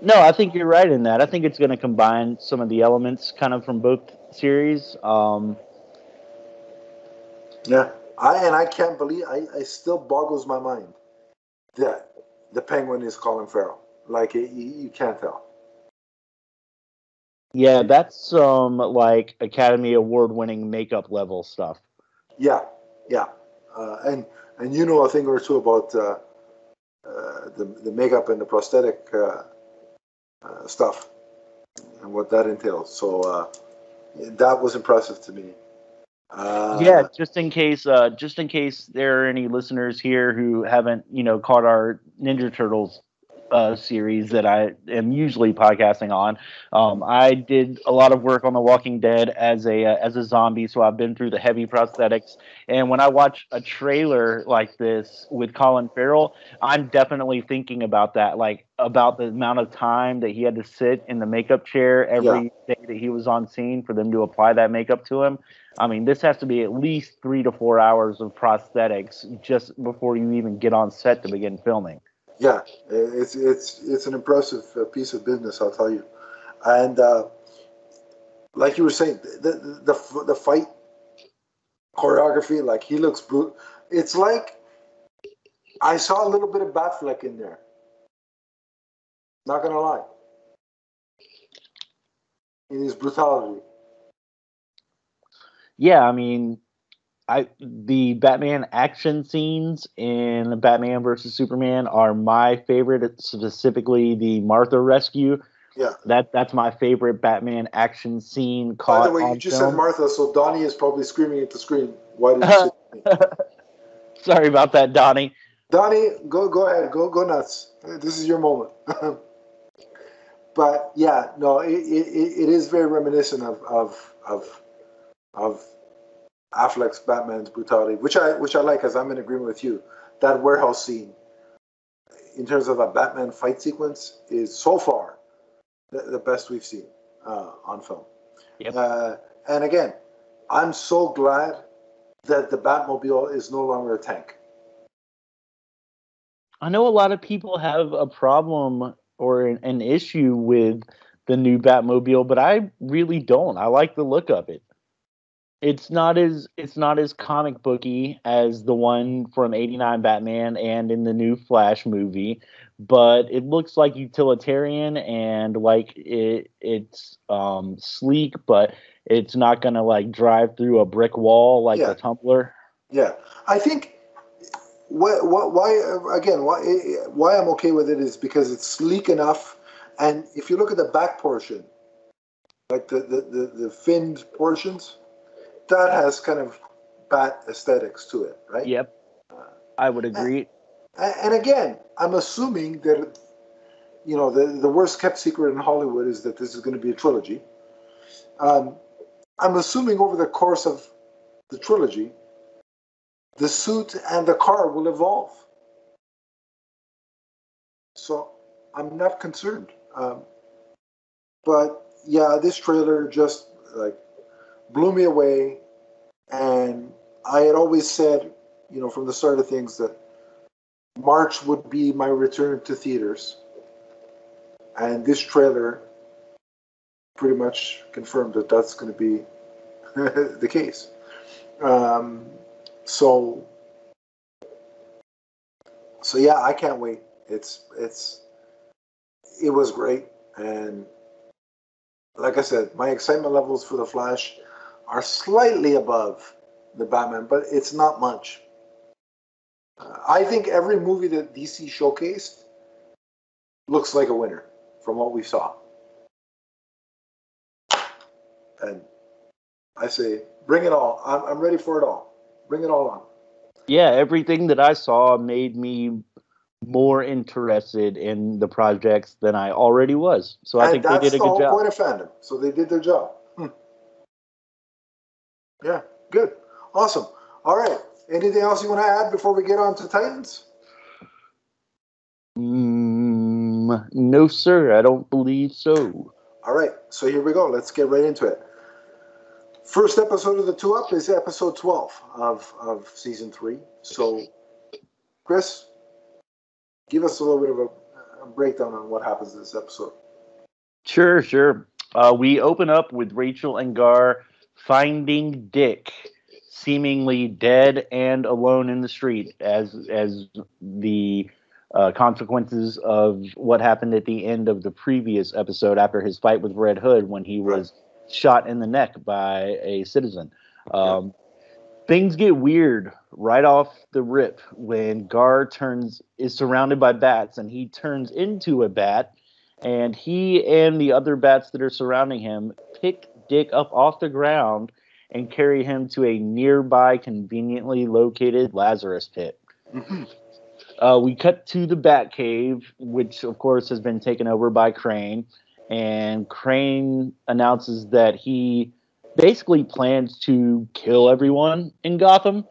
No, I think you're right in that. I think it's going to combine some of the elements kind of from both series. Yeah, I can't believe I still boggles my mind that the Penguin is Colin Farrell. Like you can't tell. Yeah, that's some like Academy Award winning makeup level stuff. Yeah, yeah, and you know a thing or two about the makeup and the prosthetic stuff and what that entails. So that was impressive to me. Yeah, just in case there are any listeners here who haven't, caught our Ninja Turtles series that I am usually podcasting on. I did a lot of work on The Walking Dead as a zombie, so I've been through the heavy prosthetics. And when I watch a trailer like this with Colin Farrell, I'm definitely thinking about that, like about the amount of time that he had to sit in the makeup chair every day that he was on scene for them to apply that makeup to him. I mean, this has to be at least 3 to 4 hours of prosthetics just before you even get on set to begin filming. Yeah, it's an impressive piece of business, I'll tell you. And like you were saying, the fight choreography, like he looks brutal. It's like I saw a little bit of Batfleck in there. Not gonna lie, in his brutality. Yeah, I mean, the Batman action scenes in Batman versus Superman are my favorite. Specifically, the Martha rescue. Yeah. That's my favorite Batman action scene By the caught way, you on just said film. Martha, so Donnie is probably screaming at the screen. Why did you say that? Sorry about that, Donnie. Donnie, go ahead, go nuts. This is your moment. But yeah, no, it is very reminiscent of Affleck's Batman's brutality, which I like, as I'm in agreement with you. That warehouse scene, in terms of a Batman fight sequence, is so far the best we've seen on film. Yep. And again, I'm so glad that the Batmobile is no longer a tank. I know a lot of people have a problem or an issue with the new Batmobile, but I really don't. I like the look of it. It's not as comic booky as the one from '89 Batman and in the new Flash movie, but it looks like utilitarian and like it's sleek, but it's not gonna like drive through a brick wall like Yeah, the Tumbler. yeah. I think why I'm okay with it is because it's sleek enough, and if you look at the back portion, like the finned portions, that has kind of bat aesthetics to it, right? Yep, I would And, agree. and again, I'm assuming that the worst kept secret in Hollywood is that this is going to be a trilogy. Um, I'm assuming over the course of the trilogy, the suit and the car will evolve. So I'm not concerned. But yeah, this trailer just like blew me away. And I had always said, from the start of things that March would be my return to theaters. And this trailer pretty much confirmed that that's going to be the case. Um, so, so yeah, I can't wait. It was great, and like I said, my excitement levels for the Flash are slightly above the Batman, but it's not much. I think every movie that DC showcased looks like a winner. from what we saw. And I say, bring it all. I'm ready for it all. Bring it all on. Yeah, everything that I saw made me more interested in the projects than I already was. So I think they did a good job. That's the whole point of fandom. So they did their job. Yeah, good. Awesome. All right. Anything else you want to add before we get on to Titans? No, sir. I don't believe so. All right. So here we go. Let's get right into it. First episode of the 2-Up is episode 12 of season 3. So, Chris, give us a little bit of a breakdown on what happens in this episode. Sure. We open up with Rachel and Gar finding Dick seemingly dead and alone in the street as the consequences of what happened at the end of the previous episode after his fight with Red Hood when he was shot in the neck by a citizen. Things get weird right off the rip when Gar is surrounded by bats and he turns into a bat, and he and the other bats that are surrounding him pick Dick up off the ground and carry him to a nearby conveniently located Lazarus pit. We cut to the Bat Cave, which of course has been taken over by Crane, and Crane announces that he basically plans to kill everyone in Gotham,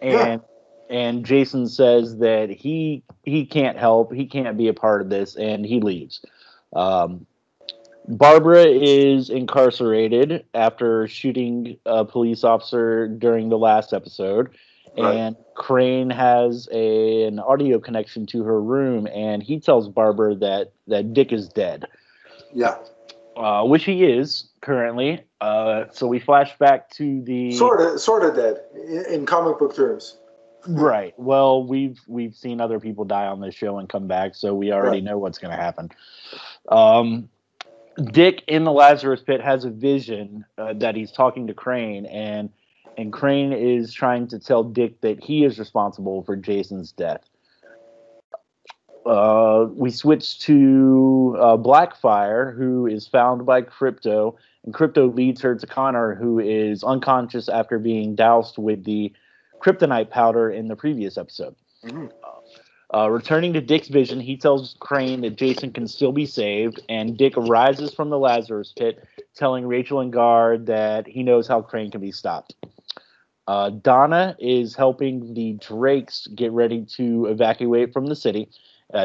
and Jason says that he can't help, he can't be a part of this, and he leaves. Barbara is incarcerated after shooting a police officer during the last episode, and Crane has an audio connection to her room, and he tells Barbara that Dick is dead. Yeah. Which he is currently. So we flash back to the sort of dead in comic book terms. Right. Well, we've seen other people die on this show and come back, so we already know what's going to happen. Dick in the Lazarus pit has a vision that he's talking to Crane, and Crane is trying to tell Dick that he is responsible for Jason's death. We switch to Blackfire, who is found by Crypto, and Crypto leads her to Connor, who is unconscious after being doused with the kryptonite powder in the previous episode. Returning to Dick's vision, he tells Crane that Jason can still be saved, and Dick arises from the Lazarus pit, telling Rachel and Gar that he knows how Crane can be stopped. Donna is helping the Drakes get ready to evacuate from the city.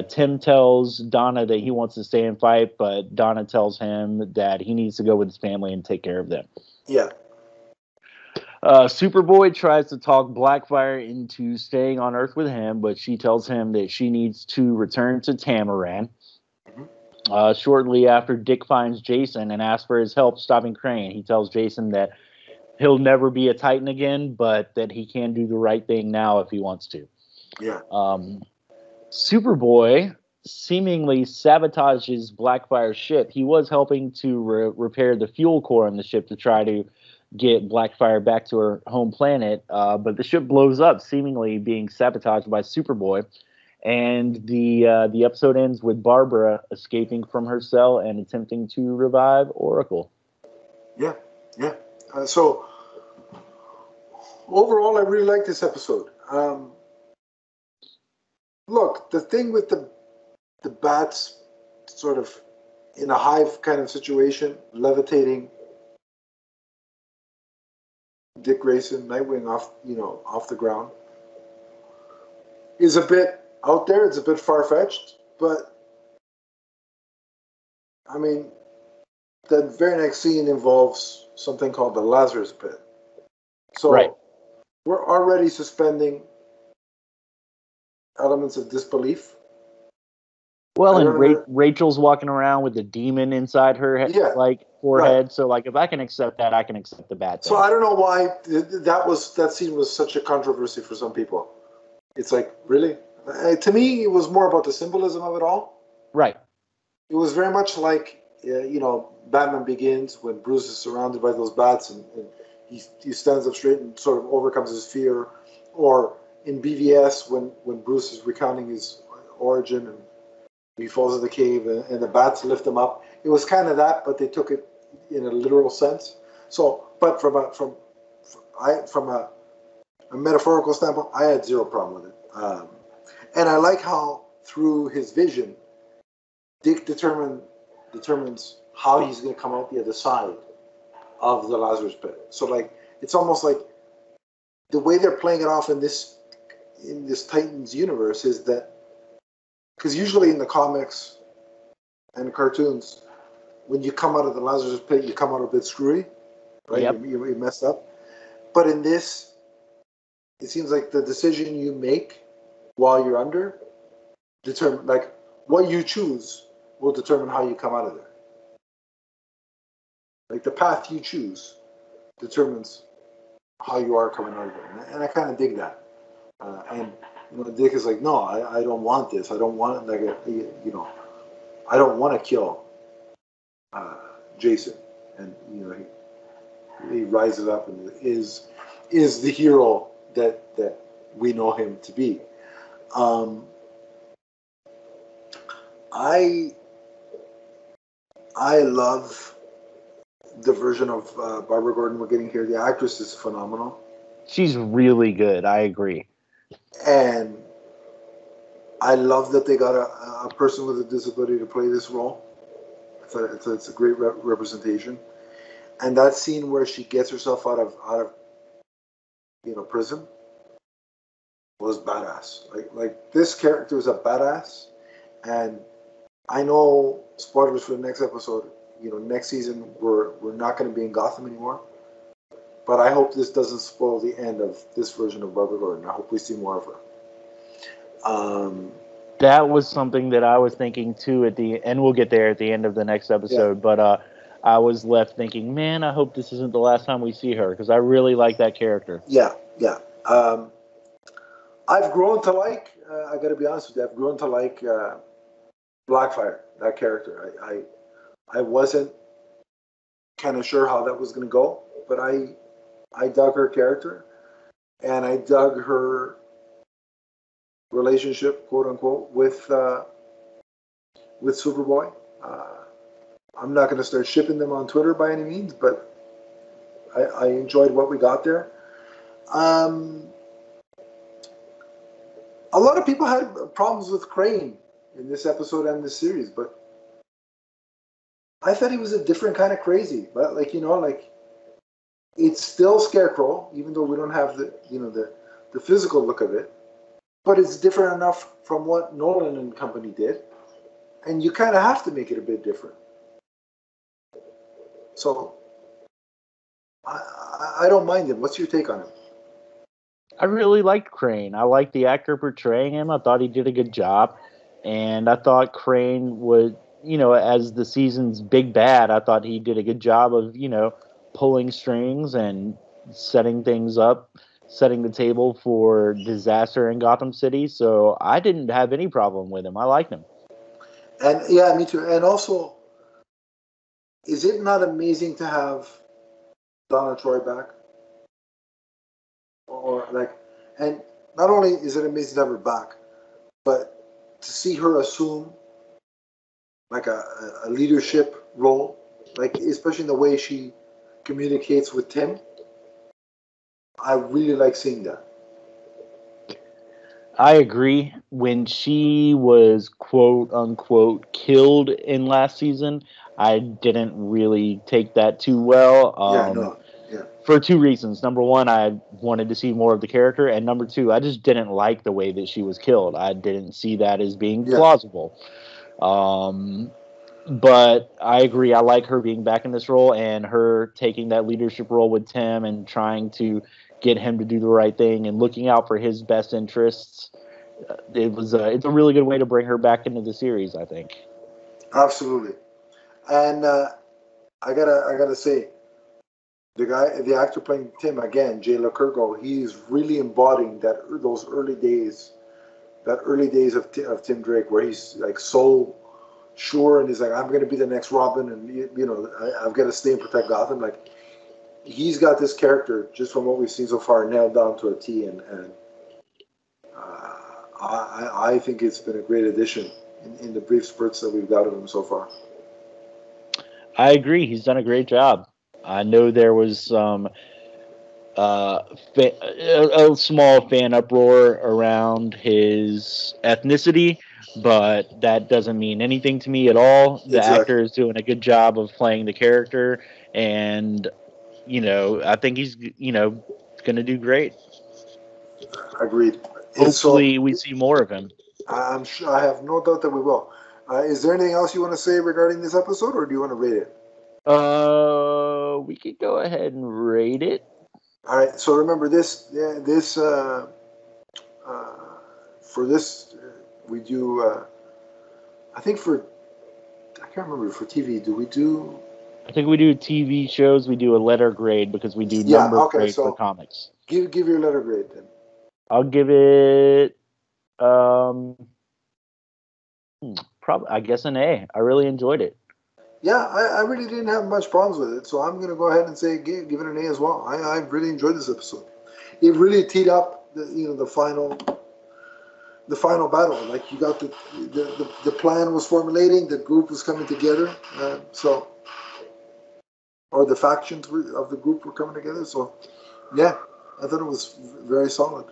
Tim tells Donna that he wants to stay and fight, but Donna tells him that he needs to go with his family and take care of them. Yeah. Superboy tries to talk Blackfire into staying on Earth with him, but she tells him that she needs to return to Tamaran. Shortly after Dick finds Jason and asks for his help stopping Crane, he tells Jason that he'll never be a Titan again, but that he can do the right thing now if he wants to. Yeah. Superboy seemingly sabotages Blackfire's ship. He was helping to repair the fuel core on the ship to try to get Blackfire back to her home planet, but the ship blows up, seemingly being sabotaged by Superboy. And the episode ends with Barbara escaping from her cell and attempting to revive Oracle. Yeah. So overall, I really like this episode. Look, the thing with the bats, sort of in a hive kind of situation, levitating Dick Grayson, Nightwing off the ground, is a bit out there. It's a bit far-fetched, but I mean, the very next scene involves something called the Lazarus Pit. So we're already suspending elements of disbelief. Well, and Rachel's walking around with a demon inside her forehead. So, if I can accept that, I can accept the bad thing. So I don't know why that scene was such a controversy for some people. It's like, really? To me, it was more about the symbolism of it all. Right. It was very much like, Batman Begins, when Bruce is surrounded by those bats and he stands up straight and sort of overcomes his fear. Or in BVS, when Bruce is recounting his origin and He falls in the cave, and the bats lift him up. It was kind of that, but they took it in a literal sense. So, but from a metaphorical standpoint, I had zero problem with it. And I like how through his vision, Dick determines how he's going to come out the other side of the Lazarus pit. So like it's almost like the way they're playing it off in this Titans universe is that because usually in the comics and the cartoons, when you come out of the Lazarus pit, you come out a bit screwy, right? Yep. You messed up. But in this, it seems like the decision you make while you're under determine like what you choose will determine how you come out of there. Like the path you choose determines how you are coming out of it, and I kind of dig that. And Dick is like, no, I don't want this. I don't want I don't want to kill Jason, and he rises up and is the hero that we know him to be. I love the version of Barbara Gordon we're getting here. The actress is phenomenal. She's really good. I agree. And I love that they got a person with a disability to play this role. It's a great representation. And that scene where she gets herself out of prison was badass. Like this character is a badass, and I know spoilers for the next episode. Next season we're not going to be in Gotham anymore. But I hope this doesn't spoil the end of this version of Barbara Gordon. I hope we see more of her. That was something that I was thinking too and we'll get there at the end of the next episode. Yeah. But I was left thinking, man, I hope this isn't the last time we see her because I really like that character. Yeah. I've grown to like. I got to be honest with you. I've grown to like Blackfire, that character. I wasn't kind of sure how that was going to go, but I dug her character, and I dug her relationship, quote unquote, with Superboy. I'm not going to start shipping them on Twitter by any means, but I enjoyed what we got there. A lot of people had problems with Crane in this episode and this series, but I thought he was a different kind of crazy. But it's still Scarecrow, even though we don't have the physical look of it. But it's different enough from what Nolan and company did, and you kind of have to make it a bit different. So I don't mind him. What's your take on him? I really liked Crane. I liked the actor portraying him. I thought he did a good job, and I thought Crane would, as the season's big bad, I thought he did a good job of, pulling strings and setting things up, setting the table for disaster in Gotham City. So I didn't have any problem with him. I liked him. And yeah, me too. And also, is it not amazing to have Donna Troy back? And not only is it amazing to have her back, but to see her assume like a leadership role, like especially in the way she communicates with Tim. I really like seeing that. I agree. When she was quote unquote killed in last season, I didn't really take that too well. For two reasons. Number one, I wanted to see more of the character, and number two, I just didn't like the way that she was killed. I didn't see that as being plausible. But I agree. I like her being back in this role and her taking that leadership role with Tim and trying to get him to do the right thing and looking out for his best interests. It's a really good way to bring her back into the series, I think. Absolutely. And I gotta say, the actor playing Tim again, Jay Lacurgo, he's really embodying those early days of Tim Drake, where he's like so sure and he's like, I'm going to be the next Robin, and I've got to stay and protect Gotham. Like, he's got this character just from what we've seen so far nailed down to a T, and I think it's been a great addition in the brief spurts that we've got of him so far. I agree. He's done a great job. I know there was some a small fan uproar around his ethnicity, but that doesn't mean anything to me at all. The actor is doing a good job of playing the character, and I think he's going to do great. Agreed. Hopefully, we see more of him. I'm sure. I have no doubt that we will. Is there anything else you want to say regarding this episode, or do you want to rate it? We could go ahead and rate it. All right. So remember this. For this, we do. I think I can't remember for TV. Do we do? I think we do TV shows. We do a letter grade because we do number grade for comics. Give your letter grade then. I'll give it probably, I guess, an A. I really enjoyed it. Yeah, I really didn't have much problems with it, so I'm going to go ahead and say give it an A as well. I really enjoyed this episode. It really teed up the final battle. Like, you got the plan was formulating, the group was coming together, or the factions of the group were coming together. So yeah, I thought it was very solid.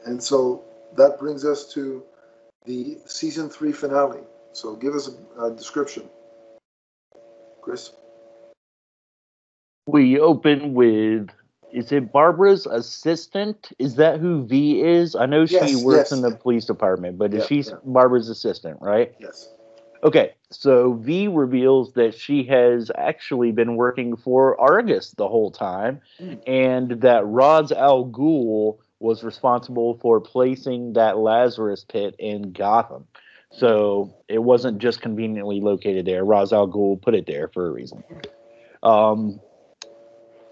And so that brings us to the season 3 finale. So give us a description, Chris. We open with, is it Barbara's assistant? Is that who V is? I know she works in the police department, but is she Barbara's assistant, right? Yes. Okay, so V reveals that she has actually been working for Argus the whole time, and that Ra's al Ghul was responsible for placing that Lazarus pit in Gotham. So it wasn't just conveniently located there. Ra's al Ghul put it there for a reason.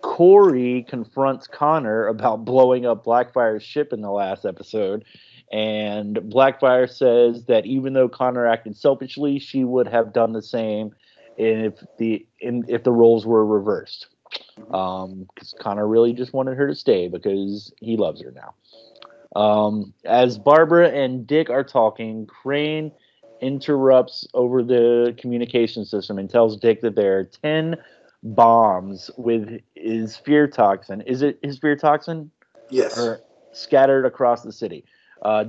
Corey confronts Connor about blowing up Blackfire's ship in the last episode, and Blackfire says that even though Connor acted selfishly, she would have done the same if the roles were reversed. Because Connor really just wanted her to stay because he loves her now. As Barbara and Dick are talking, Crane interrupts over the communication system and tells Dick that there are 10 bombs with his fear toxin. Is it his fear toxin? Yes. Or scattered across the city.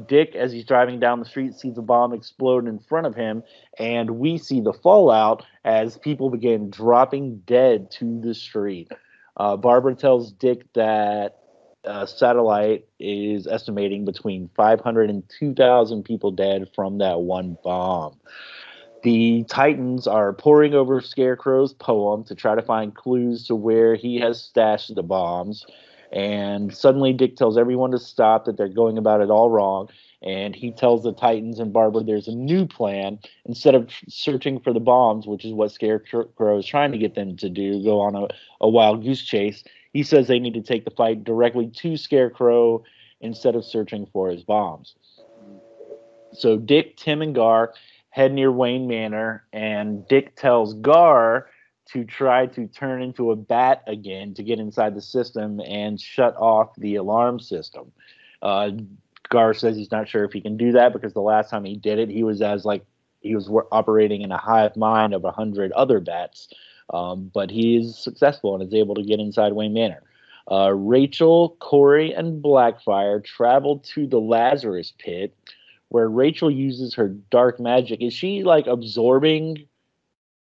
Dick, as he's driving down the street, sees a bomb explode in front of him, and we see the fallout as people begin dropping dead to the street. Barbara tells Dick that Satellite is estimating between 500 and 2,000 people dead from that one bomb. The Titans are poring over Scarecrow's poem to try to find clues to where he has stashed the bombs. And suddenly Dick tells everyone to stop, that they're going about it all wrong. And he tells the Titans and Barbara there's a new plan. Instead of searching for the bombs, which is what Scarecrow is trying to get them to do, go on a wild goose chase, he says they need to take the fight directly to Scarecrow instead of searching for his bombs. So Dick, Tim, and Gar head near Wayne Manor, and Dick tells Gar to try to turn into a bat again to get inside the system and shut off the alarm system. Gar says he's not sure if he can do that because the last time he did it, he was operating in a hive mind of 100 other bats. But he is successful and is able to get inside Wayne Manor. Rachel, Corey, and Blackfire travel to the Lazarus pit, where Rachel uses her dark magic. Is she like absorbing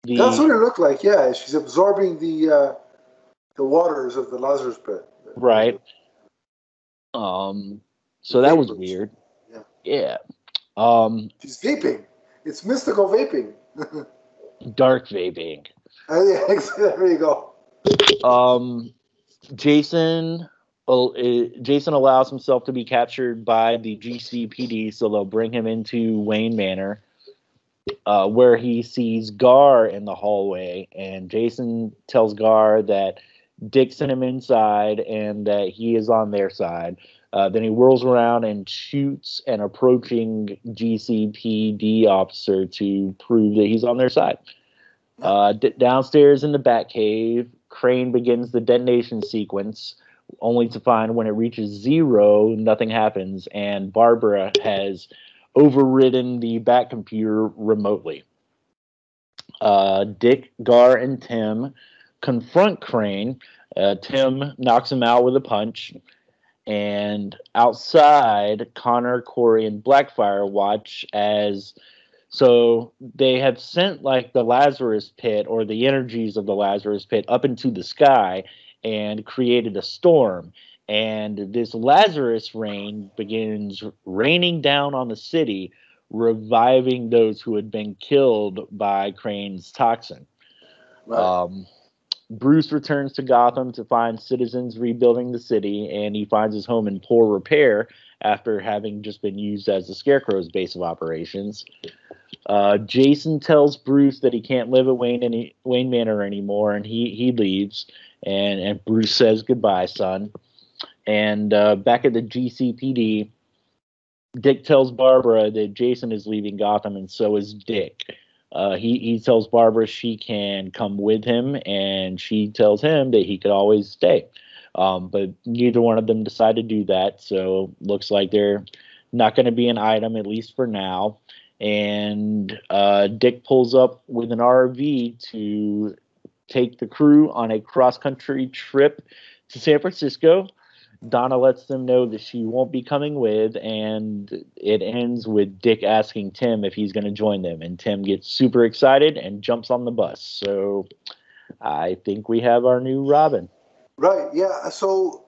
the... That's what it looked like, yeah. She's absorbing the waters of the Lazarus pit. Right. So that was weird. Yeah. She's vaping. It's mystical vaping. Dark vaping. Yeah, there you go. Jason allows himself to be captured by the GCPD, so they'll bring him into Wayne Manor, where he sees Gar in the hallway, and Jason tells Gar that Dick sent him inside and that he is on their side. Then he whirls around and shoots an approaching GCPD officer to prove that he's on their side. Downstairs in the Batcave, Crane begins the detonation sequence only to find when it reaches 0, nothing happens, and Barbara has overridden the Bat computer remotely. Dick, Gar, and Tim confront Crane. Tim knocks him out with a punch. And outside, Connor, Corey, and Blackfire watch as. So they have sent like the Lazarus pit or the energies of the Lazarus pit up into the sky and created a storm. And this Lazarus rain begins raining down on the city, reviving those who had been killed by Crane's toxin. Right. Bruce returns to Gotham to find citizens rebuilding the city, and he finds his home in poor repair after having just been used as the Scarecrow's base of operations. Jason tells Bruce that he can't live at Wayne Manor anymore, and he leaves. And Bruce says goodbye, son. And back at the GCPD, Dick tells Barbara that Jason is leaving Gotham, and so is Dick. He tells Barbara she can come with him, and she tells him that he could always stay. But neither one of them decide to do that, so looks like they're not going to be an item, at least for now. And Dick pulls up with an RV to take the crew on a cross-country trip to San Francisco. Donna lets them know that she won't be coming with, and it ends with Dick asking Tim if he's going to join them. And Tim gets super excited and jumps on the bus. So I think we have our new Robin. Right, yeah. So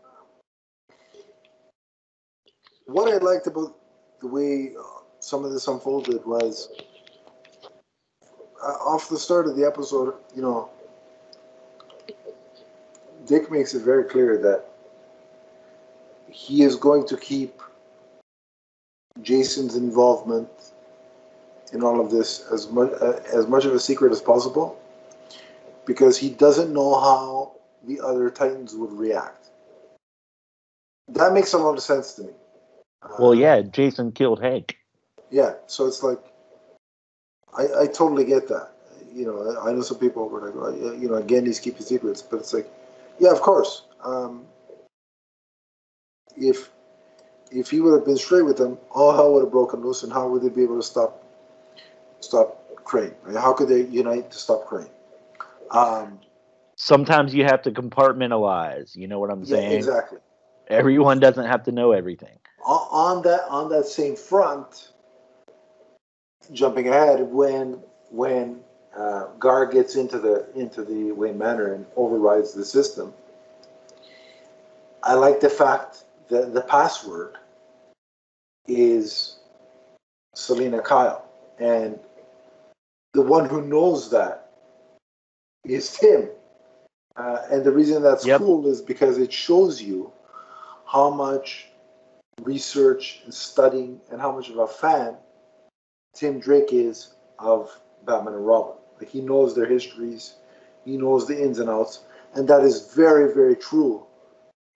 what I liked about the way some of this unfolded was off the start of the episode, Dick makes it very clear that he is going to keep Jason's involvement in all of this as much of a secret as possible, because he doesn't know how the other Titans would react. That makes a lot of sense to me. Well, yeah, Jason killed Hank. Yeah, so it's like, I totally get that. I know some people were like, again, he's keeping secrets, but it's like, yeah, of course. If he would have been straight with them, all hell would have broken loose, and how would they be able to stop Crane? Right? How could they unite to stop Crane? Sometimes you have to compartmentalize. You know what I'm saying? Yeah, exactly. Everyone doesn't have to know everything. On that same front, jumping ahead, when Gar gets into the Wayne Manor and overrides the system, I like the fact that the password is Selena Kyle, and the one who knows that is Tim. And the reason that's cool is because it shows you how much research and studying and how much of a fan Tim Drake is of Batman and Robin. Like, he knows their histories, he knows the ins and outs, and that is very, very true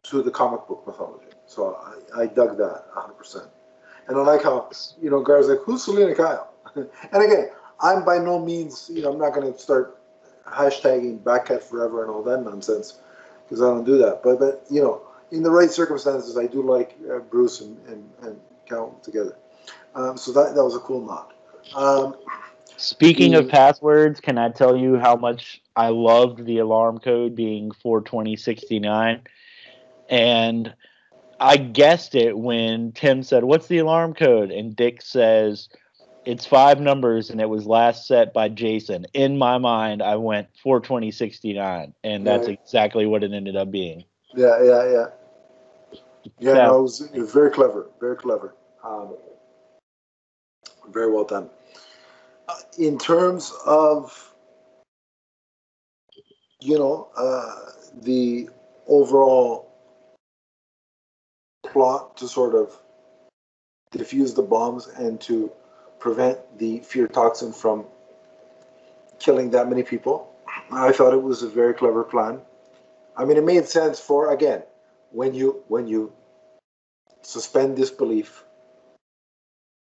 to the comic book mythology. So I dug that 100%. And I like how, Gar's like, who's Selena Kyle? And again, I'm by no means, I'm not going to start hashtagging Batcat forever and all that nonsense, because I don't do that. But in the right circumstances, I do like Bruce and Cal together. So that was a cool nod. Speaking of passwords, can I tell you how much I loved the alarm code being 42069? And I guessed it when Tim said, "What's the alarm code?" And Dick says, "It's 5 numbers, and it was last set by Jason." In my mind, I went 42069, and that's exactly what it ended up being. Yeah. Yeah, no, it was very clever. Very clever. Very well done. In terms of, the overall plot to sort of diffuse the bombs and to prevent the fear toxin from killing that many people, I thought it was a very clever plan. I mean, it made sense for, again, when you suspend disbelief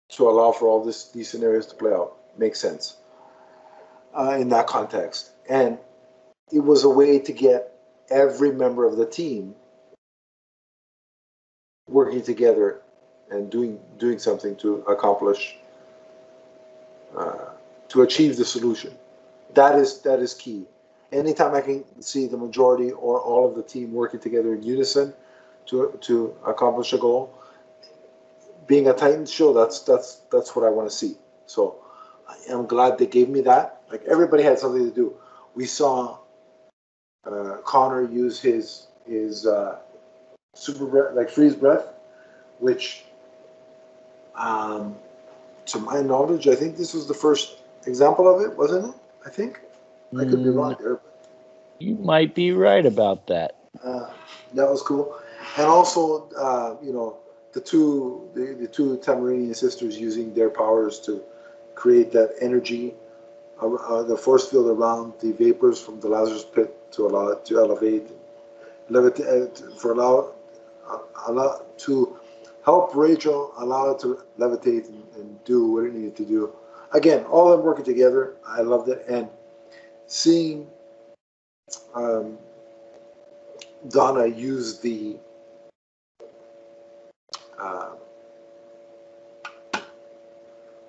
to allow for all these scenarios to play out. Makes sense in that context. And it was a way to get every member of the team working together and doing something to accomplish to achieve the solution. That is key. Anytime I can see the majority or all of the team working together in unison to accomplish a goal, being a Titans show, that's what I want to see. So I'm glad they gave me that. Like, everybody had something to do. We saw Connor use his super breath, like freeze breath, which, to my knowledge, I think this was the first example of it, wasn't it? I think. I could be wrong there. You might be right about that. That was cool. And also, the two Tamarinian sisters using their powers to create that energy, the force field around the vapors from the Lazarus pit to allow it to elevate, levitate, to help Rachel allow it to levitate and do what it needed to do. Again, all of them working together. I loved it. And seeing Donna use the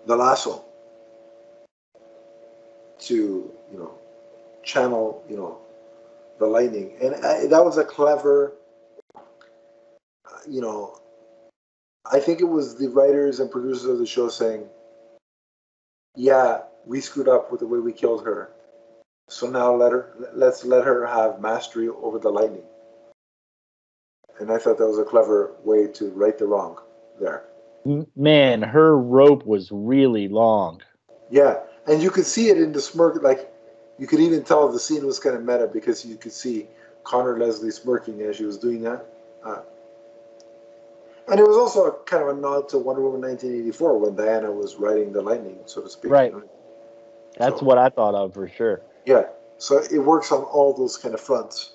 lasso to, channel, the lightning, and that was a clever, I think it was the writers and producers of the show saying, yeah, we screwed up with the way we killed her, so now let's let her have mastery over the lightning. And I thought that was a clever way to right the wrong there. Man, her rope was really long. Yeah, and you could see it in the smirk. Like, you could even tell the scene was kind of meta because you could see Connor Leslie smirking as she was doing that. And it was also a kind of a nod to Wonder Woman 1984 when Diana was riding the lightning, so to speak. Right. That's what I thought of for sure. Yeah. So it works on all those kind of fronts.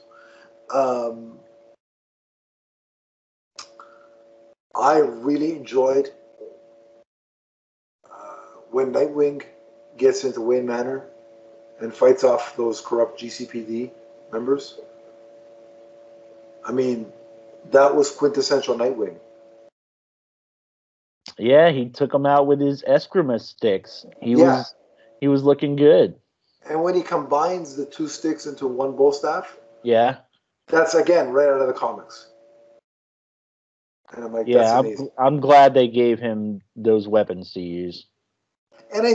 I really enjoyed when Nightwing gets into Wayne Manor and fights off those corrupt GCPD members. I mean, that was quintessential Nightwing. Yeah, he took them out with his Eskrima sticks. He was looking good. And when he combines the two sticks into one bow staff, yeah, that's again right out of the comics. And I'm like, that's amazing. I'm glad they gave him those weapons to use. And I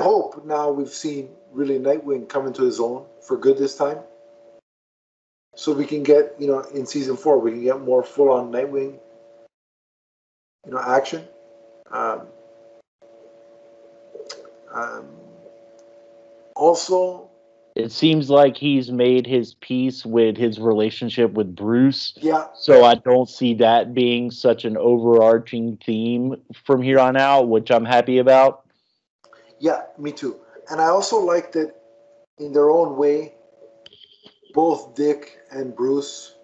hope now we've seen really Nightwing come into his own for good this time. So we can get, in season 4, we can get more full-on Nightwing, action. Also, it seems like he's made his peace with his relationship with Bruce. Yeah. So I don't see that being such an overarching theme from here on out, which I'm happy about. Yeah, me too. And I also like that in their own way, both Dick and Bruce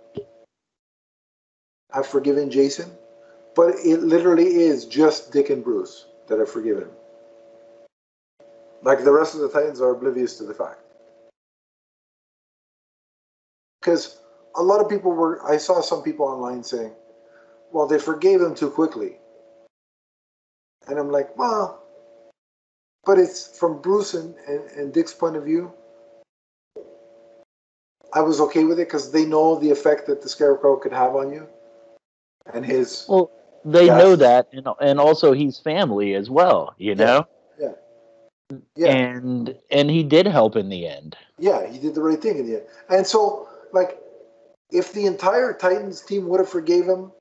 have forgiven Jason, but it literally is just Dick and Bruce that have forgiven him. Like, the rest of the Titans are oblivious to the fact. Because a lot of people I saw some people online saying, well, they forgave him too quickly. And I'm like, well, but it's from Bruce and Dick's point of view. I was okay with it because they know the effect that the Scarecrow could have on you. And his... Well, they know that, and also he's family as well, know? Yeah. And he did help in the end. Yeah, he did the right thing in the end. And so, like, if the entire Titans team would have forgave him,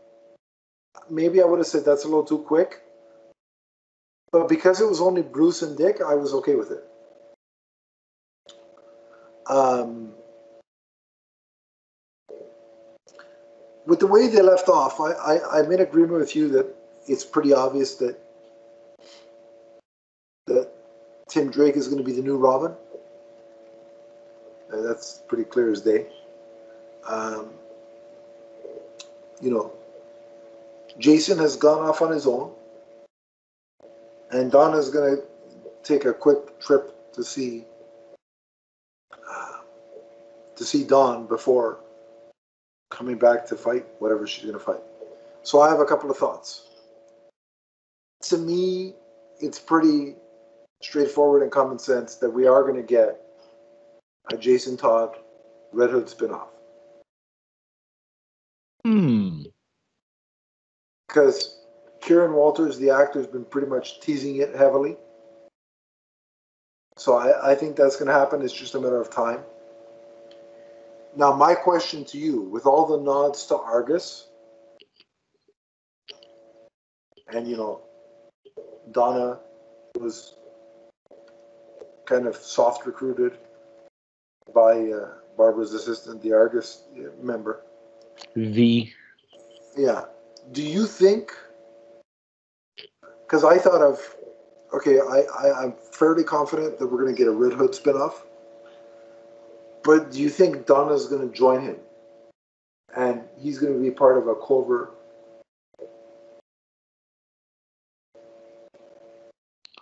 maybe I would have said that's a little too quick. But because it was only Bruce and Dick, I was okay with it. With the way they left off, I'm in agreement with you that it's pretty obvious that Tim Drake is going to be the new Robin. That's pretty clear as day. Jason has gone off on his own, and Donna's going to take a quick trip to see Dawn before coming back to fight whatever she's going to fight. So I have a couple of thoughts. To me, it's pretty straightforward and common sense that we are going to get a Jason Todd Red Hood spinoff. Because Kieran Walters, the actor, has been pretty much teasing it heavily. So I think that's going to happen. It's just a matter of time. Now, my question to you, with all the nods to Argus, and, you know, Donna was kind of soft recruited by Barbara's assistant, the Argus member. V. Yeah. Do you think, because I thought of, okay, I'm fairly confident that we're going to get a Red Hood spinoff, but do you think Donna's going to join him? And he's going to be part of a covert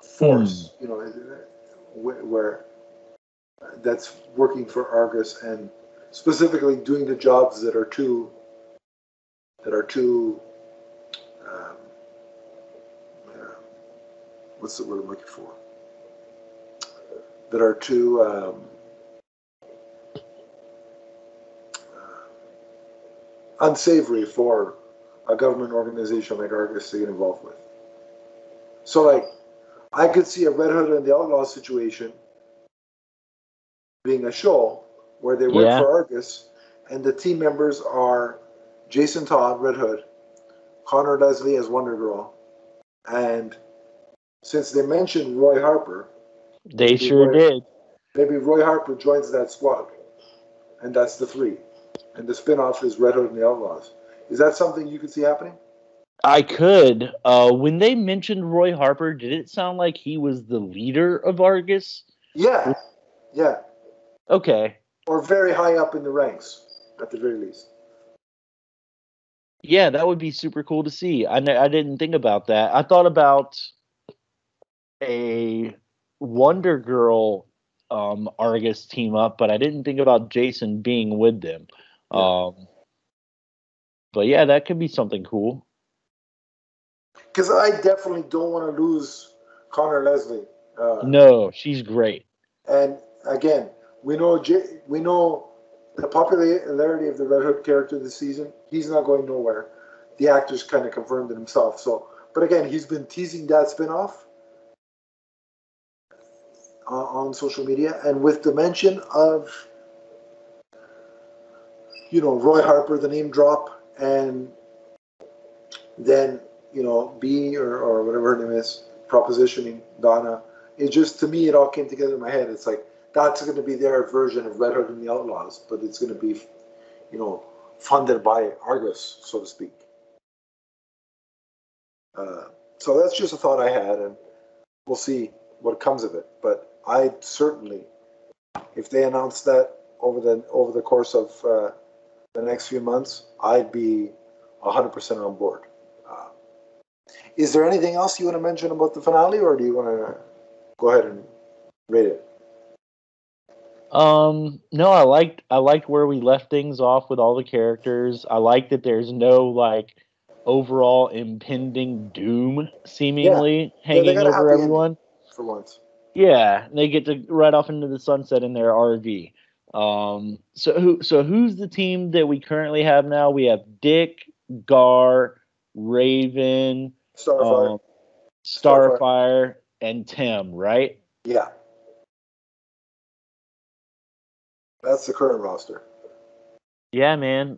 force, you know, where that's working for Argus and specifically doing the jobs that are too what's the word I'm looking for? That are too unsavory for a government organization like Argus to get involved with. So, like, I could see a Red Hood and the Outlaw situation being a show where they work for Argus, and the team members are Jason Todd, Red Hood, Connor Leslie as Wonder Girl, and since they mentioned Roy Harper, they sure did. Maybe Roy Harper joins that squad, and that's the three. And the spinoff is Red Hood and the Outlaws. Is that something you could see happening? I could. When they mentioned Roy Harper, did it sound like he was the leader of Argus? Yeah. Yeah. Okay. Or very high up in the ranks, at the very least. Yeah, that would be super cool to see. I didn't think about that. I thought about a Wonder Girl Argus team up, but I didn't think about Jason being with them. Yeah. But yeah, that could be something cool. Because I definitely don't want to lose Connor Leslie. No, she's great. And again, we know the popularity of the Red Hood character this season. He's not going nowhere. The actor's kind of confirmed it himself. So, but again, he's been teasing that spinoff on social media, and with the mention of, you know, Roy Harper, the name drop, and then, you know, B or whatever her name is, propositioning Donna. It just, to me, it all came together in my head. It's like, that's going to be their version of Red Hood and the Outlaws, but it's going to be, you know, funded by Argus, so to speak. So that's just a thought I had, and we'll see what comes of it. But I certainly, if they announce that over the course of the next few months, I'd be 100% on board. Is there anything else you want to mention about the finale, or do you want to go ahead and rate it? No, I liked where we left things off with all the characters. I like that there's no like overall impending doom seemingly hanging over everyone. For once. Yeah, they get to ride off into the sunset in their RV. So who's the team that we currently have now? We have Dick, Gar, Raven, Starfire, and Tim, right? Yeah. That's the current roster. Yeah, man.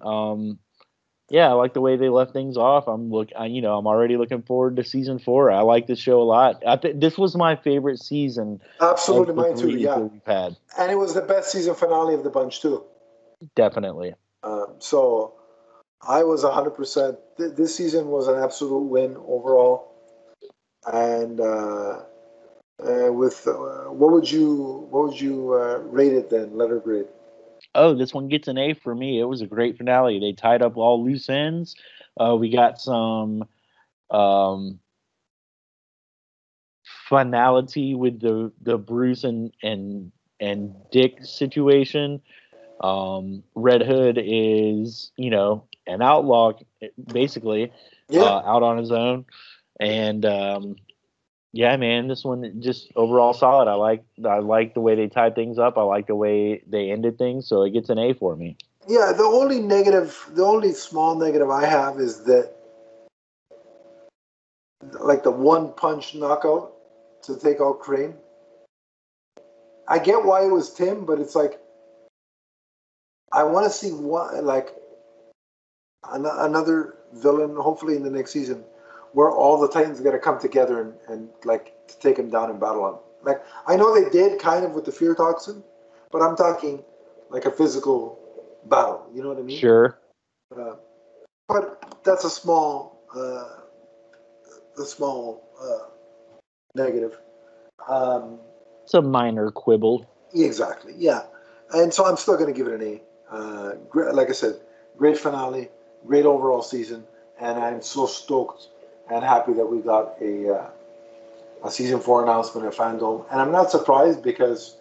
Yeah, I like the way they left things off. I'm already looking forward to season 4. I like this show a lot. I think this was my favorite season. Absolutely, mine too. Yeah, we've had, and it was the best season finale of the bunch too. Definitely. So I was 100%. This season was an absolute win overall. And what would you rate it then? Letter grade. Oh, this one gets an A for me. It was a great finale. They tied up all loose ends. We got some finality with the Bruce and Dick situation. Red Hood is, an outlaw, basically, Yeah, out on his own. And yeah, man, this one just overall solid. I like the way they tied things up. I like the way they ended things, so it gets an A for me. yeah. The only small negative I have is that, like, the one punch knockout to take out Crane. I get why it was Tim, but it's like I want to see what, like, another villain, hopefully in the next season, where all the Titans got to come together and like to take him down in battle. On like I know they did kind of with the fear toxin, but I'm talking like a physical battle. You know what I mean? Sure. Uh, but that's a small negative. Um, It's a minor quibble. exactly, yeah. And so I'm still going to give it an A. Like I said, great finale, great overall season, and I'm so stoked and happy that we got a season 4 announcement at FanDome. And I'm not surprised because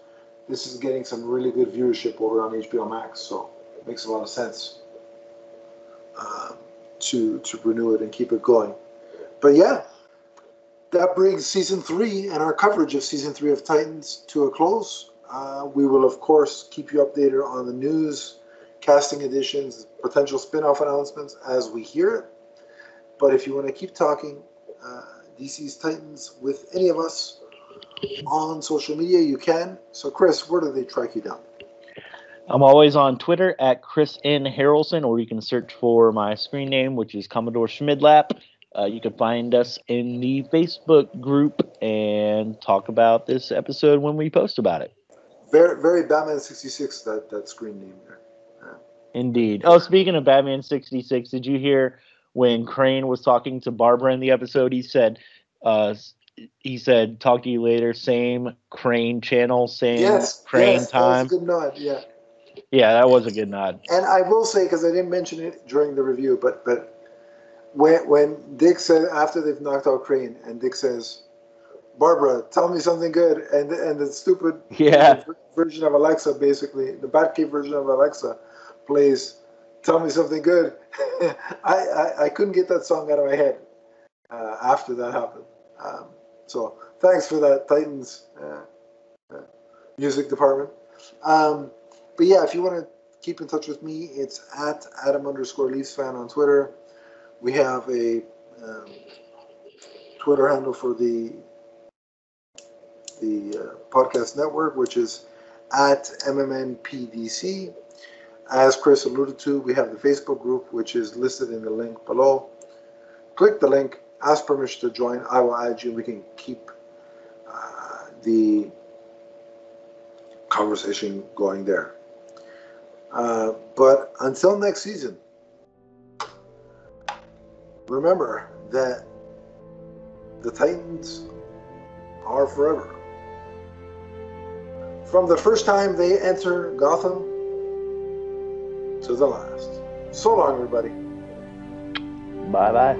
this is getting some really good viewership over on HBO Max, so it makes a lot of sense to renew it and keep it going. But yeah, that brings season 3 and our coverage of season 3 of Titans to a close. We will, of course, keep you updated on the news, casting additions, potential spin-off announcements as we hear it. But if you want to keep talking DC's Titans with any of us on social media, you can. So, Chris, where do they track you down? I'm always on Twitter at Chris N. Harrelson, or you can search for my screen name, which is Commodore Schmidlap. You can find us in the Facebook group and talk about this episode when we post about it. Very, very Batman 66, that screen name there. Indeed. Oh, speaking of Batman 66, did you hear when Crane was talking to Barbara in the episode? Uh, he said, "Talk to you later." Same Crane channel, same Crane Yes, that was a time. good nod, yeah. Yeah, that was a good nod. And I will say, because I didn't mention it during the review, but when Dick said, after they've knocked out Crane, and Dick says, "Barbara, tell me something good," and the stupid Yeah. version of Alexa, basically the Batcave version of Alexa, plays "Tell Me Something Good." I couldn't get that song out of my head after that happened. So thanks for that, Titans music department. But yeah, if you want to keep in touch with me, it's at Adam_LeafsFan on Twitter. We have a Twitter handle for the podcast network, which is at MMNPDC. As Chris alluded to, we have the Facebook group, which is listed in the link below. Click the link, ask permission to join. I will add you. We can keep the conversation going there. But until next season, remember that the Titans are forever. From the first time they enter Gotham to the last. So long, everybody. Bye-bye.